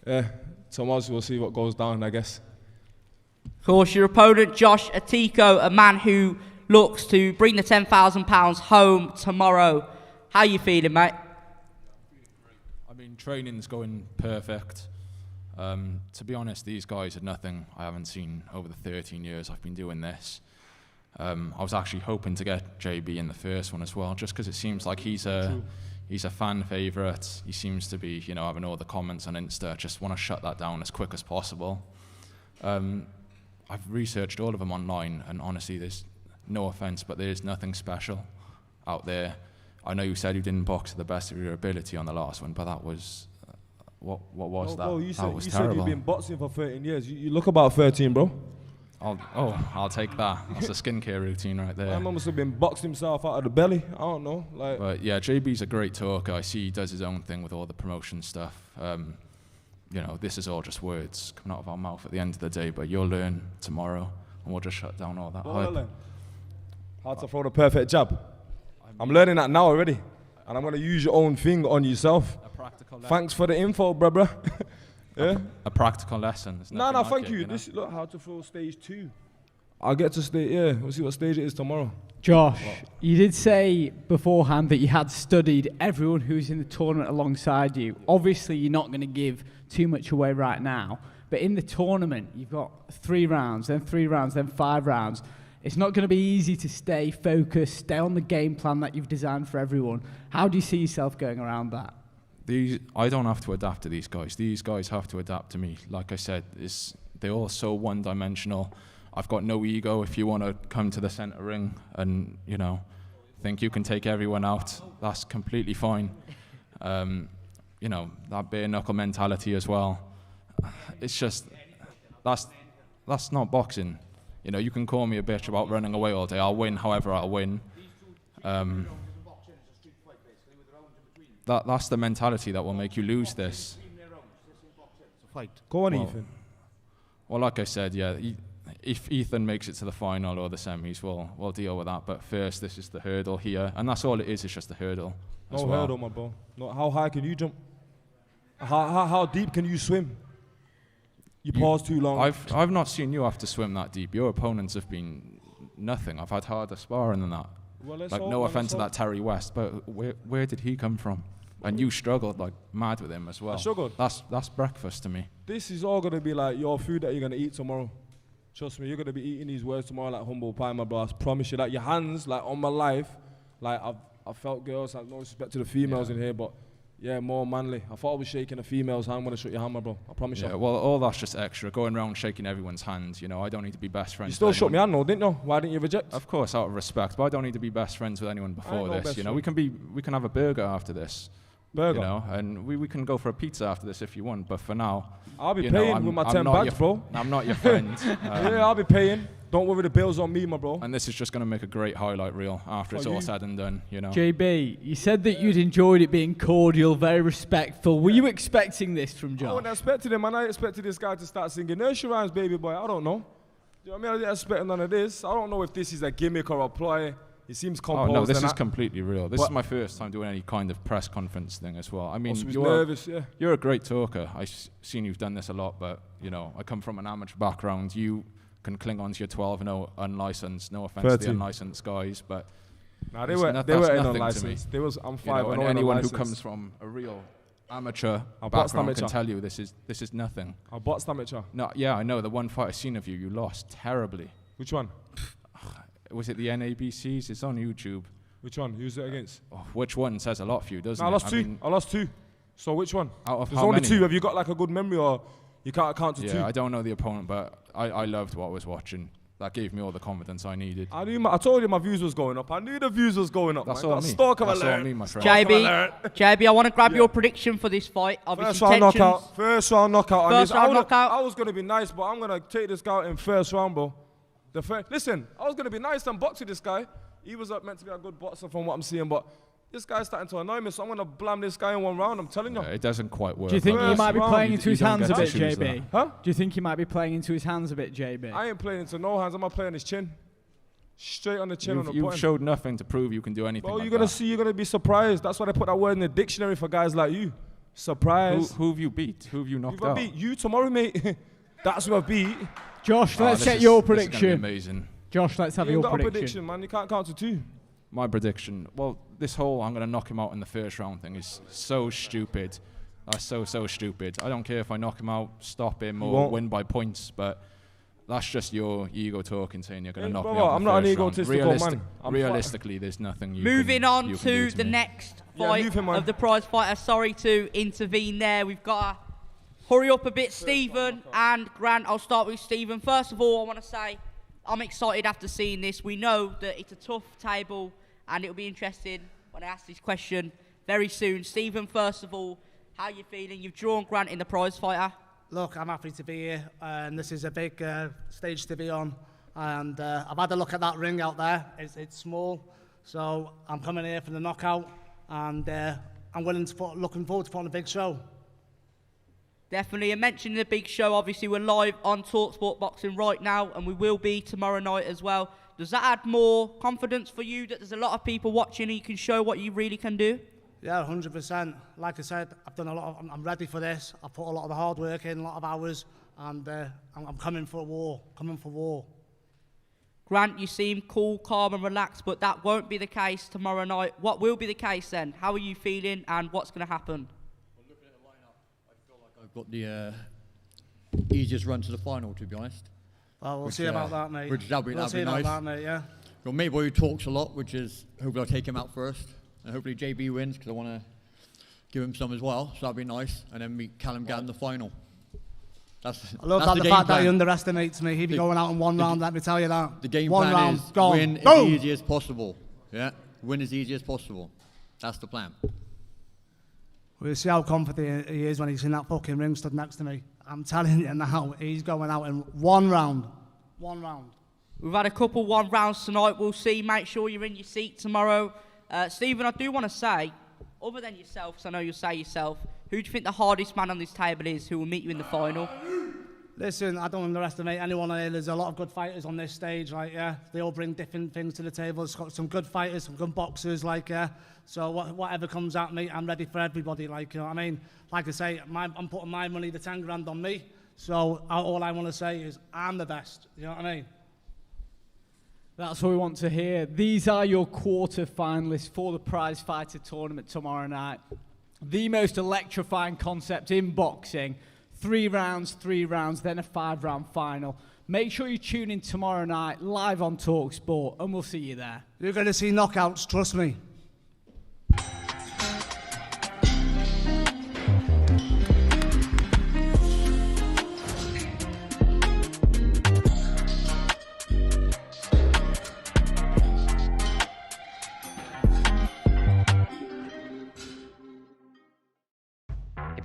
yeah, tomorrow we'll see what goes down, I guess.
Of course, your opponent, Josh Atiko, a man who looks to bring the £10,000 home tomorrow. How you feeling, mate?
I mean, training's going perfect. To be honest, these guys are nothing I haven't seen over the 13 years I've been doing this. I was actually hoping to get JB in the first one as well, just because it seems like he's a fan favourite. He seems to be, having all the comments on Insta. Just want to shut that down as quick as possible. I've researched all of them online, and honestly, there's no offence, but there's nothing special out there. I know you said you didn't box to the best of your ability on the last one, but that was what was that?
Oh, you
that was
said
terrible.
you've been boxing for 13 years. You look about 13, bro.
I'll take that. That's a skincare routine right there.
My man must have been boxing himself out of the belly. I don't know.
But yeah, JB's a great talker. I see he does his own thing with all the promotion stuff. This is all just words coming out of our mouth at the end of the day, but you'll learn tomorrow, and we'll just shut down all that hype.
How to throw the perfect jab. I'm learning that now already, and I'm going to use your own thing on yourself.
A practical lesson.
Thanks for the info, bruh. Yeah?
A practical lesson.
No, thank you. This look how to throw stage 2. I'll get to stage, we'll see what stage it is tomorrow.
Josh, you did say beforehand that you had studied everyone who's in the tournament alongside you. Obviously, you're not going to give too much away right now, but in the tournament, you've got 3 rounds, then 3 rounds, then 5 rounds. It's not going to be easy to stay focused, stay on the game plan that you've designed for everyone. How do you see yourself going around that?
I don't have to adapt to these guys. These guys have to adapt to me. Like I said, they're all so one-dimensional. I've got no ego. If you want to come to the centre ring and, think you can take everyone out, that's completely fine. That bare knuckle mentality as well. It's just, that's not boxing. You can call me a bitch about running away all day. I'll win however I'll win. That's the mentality that will make you lose this.
Go on, Ethan.
Well, like I said, yeah, if Ethan makes it to the final or the semis, we'll deal with that. But first, this is the hurdle here, and that's all it is. It's just a hurdle.
No hurdle, my bro. No, how high can you jump? How deep can you swim? You pause too long.
I've not seen you have to swim that deep. Your opponents have been nothing. I've had harder sparring than that.
Well,
no offense to that Terry West, but where did he come from? And you struggled like mad with him as well.
I struggled.
That's breakfast to me.
This is all gonna be like your food that you're gonna eat tomorrow. Trust me, you're gonna be eating these words tomorrow like humble pie, my bro. I promise you. Like your hands, like on my life, like I've felt girls. Like no respect to the females in here, but Yeah, more manly. I thought I was shaking a female's hand when I shook your hand, my bro. I promise you.
Yeah, well, all that's just extra. Going around shaking everyone's hand, you know, I don't need to be best friends.
You still
with
shook
anyone.
me hand, though, didn't you? Why didn't you reject?
Of course, out of respect, but I don't need to be best friends with anyone before this. You know, we can have a burger after this.
Burger?
You know, and we can go for a pizza after this if you want. But for now,
I'll be
you know,
paying with my
I'm
10
not
bags, bro.
I'm not your friend.
Yeah, I'll be paying. Don't worry, the bill's on me, my bro.
And this is just going to make a great highlight reel after it's all said and done, you know.
JB, you said that you'd enjoyed it being cordial, very respectful. Were you expecting this from Josh?
I wasn't expecting him, man. I expected this guy to start singing nursery rhymes, baby boy. I don't know. You know what I mean? I didn't expect none of this. I don't know if this is a gimmick or a ploy. He seems composed.
Oh, no, this
and
is completely real. This is my first time doing any kind of press conference thing as well. I mean,
Also was nervous, yeah.
You're a great talker. I've seen you've done this a lot, but, you know, I come from an amateur background. You can cling on to your 12-0 unlicensed. No offense to the unlicensed guys, but
nah, they were unlicensed. They was I'm 5
and anyone who comes from a real amateur background can tell you this is nothing.
I boxed amateur.
No, yeah, I know. The one fight I seen of you, you lost terribly.
Which one?
Was it the NABCs? It's on YouTube.
Which one? Who's it against?
Oh, which one says a lot for you, doesn't
I
it?
lost two. I lost two. So which one?
Out of
There's
how
only
many?
two. Have you got like a good memory, or you can't count to two?
Yeah, I don't know the opponent, but I loved what I was watching. That gave me all the confidence I needed.
I told you my views was going up. I knew the views was going up.
That's
man.
all
Got
me.
stalker
That's all
alert.
me, my friend.
JB, I want to grab your prediction for this fight. Obviously,
First round
tensions.
knockout. First round knockout.
First round knockout.
I was going to be nice, but I'm going to take this guy out in first round, bro. Listen, I was going to be nice and box with this guy. He was meant to be a good boxer from what I'm seeing, but this guy's starting to annoy me, so I'm going to blam this guy in one round, I'm telling you.
Yeah, it doesn't quite work.
Do you think
like
you
this.
might be playing into his
don't
hands a
get to
bit,
choose
JB?
that.
Huh?
Do you think you might be playing into his hands a bit, JB?
I ain't playing into no hands. I'm not playing his chin. Straight on the chin on the
You've
button.
showed nothing to prove you can do anything.
Bro,
like
you're going to
that.
see, you're going to be surprised. That's why they put that word in the dictionary for guys like you. Surprise.
Who have you beat? Who have you knocked
Who have
out?
I beat? You tomorrow, mate. That's who I beat.
Josh,
Oh,
let's
this
get
is-
your
this is gonna be
prediction.
amazing.
Josh, let's have
You
your
got a
prediction.
prediction, man. You can't count to two.
My prediction. Well, this whole I'm going to knock him out in the first round thing is so stupid. That's so stupid. I don't care if I knock him out, stop him,
You
or
won't.
win by points, but that's just your ego talking, saying you're going to
Hey,
knock
brother,
me out
I'm
in the
not an
first round.
egotistical man. I'm
Realistically, there's nothing you
Moving
can,
on
you can do
to
to
the
me.
next
Yeah,
fight
move him on.
of the prize fighter. Sorry to intervene there. We've got to hurry up a bit, Stephen and Grant. I'll start with Stephen. First of all, I want to say I'm excited after seeing this. We know that it's a tough table, and it'll be interesting when I ask this question very soon. Stephen, first of all, how are you feeling? You've drawn Grant in the prize fighter.
Look, I'm happy to be here, and this is a big stage to be on. And I've had a look at that ring out there. It's small, so I'm coming here for the knockout, and I'm looking forward to putting a big show.
Definitely. And mentioning the big show, obviously we're live on talkSPORT Boxing right now, and we will be tomorrow night as well. Does that add more confidence for you that there's a lot of people watching and you can show what you really can do?
Yeah, 100%. Like I said, I've done a lot. I'm ready for this. I've put a lot of the hard work in, a lot of hours, and I'm coming for war. Coming for war.
Grant, you seem cool, calm and relaxed, but that won't be the case tomorrow night. What will be the case then? How are you feeling and what's going to happen?
I've got the easiest run to the final, to be honest.
Well, we'll see about that, mate.
Which that'll be
We'll see
nice.
about that, mate, yeah.
Got me boy who talks a lot, which is hopefully I'll take him out first, and hopefully JB wins because I want to give him some as well. So that'll be nice, and then meet Callum Gadd in the final.
I love
that's
the fact that he underestimates me. He'd be going out in one round, let me tell you that.
The game
one
plan
round,
is
gone.
win as
Boom!
easy as possible. Yeah, win as easy as possible. That's the plan.
We'll see how confident he is when he's in that fucking ring stood next to me. I'm telling you now, he's going out in one round. One round.
We've had a couple one rounds tonight. We'll see. Make sure you're in your seat tomorrow. Stephen, I do want to say, other than yourself, because I know you'll say yourself, who do you think the hardest man on this table is who will meet you in the final?
Listen, I don't underestimate anyone here. There's a lot of good fighters on this stage, like, yeah. They all bring different things to the table. It's got some good fighters, some good boxers, like, yeah. So whatever comes at me, I'm ready for everybody, like, you know what I mean? Like I say, I'm putting my money, the 10 grand on me. So all I want to say is I'm the best, you know what I mean?
That's what we want to hear. These are your quarter finalists for the Prizefighter tournament tomorrow night. The most electrifying concept in boxing. 3 rounds, then a 5-round final. Make sure you tune in tomorrow night, live on talkSPORT, and we'll see you there.
You're going to see knockouts, trust me.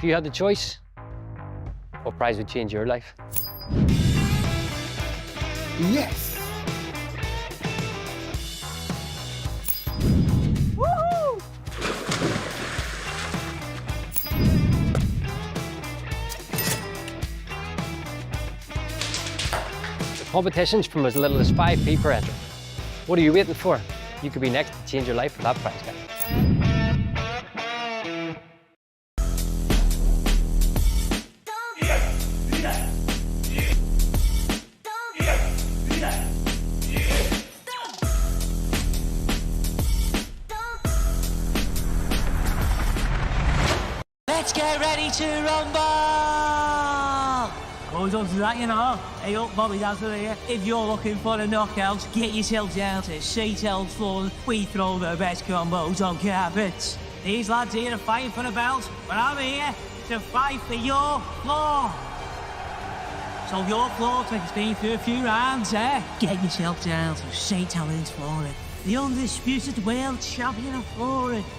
you had the choice, what prize would change your life?
Yes!
Woohoo!
The competition's from as little as 5p per entry. What are you waiting for? You could be next to change your life with that prize, guys.
Let's get ready to rumble! Goes on to that, you know. Hey up, Bobby Dazzler here. If you're looking for a knockout, get yourself down to Seattle floors. We throw the best combos on carpets. These lads here are fighting for the belt, but I'm here to fight for your floor. So if your floor takes been through a few rounds, get yourself down to St. Helens Flooring, the undisputed world champion of flooring.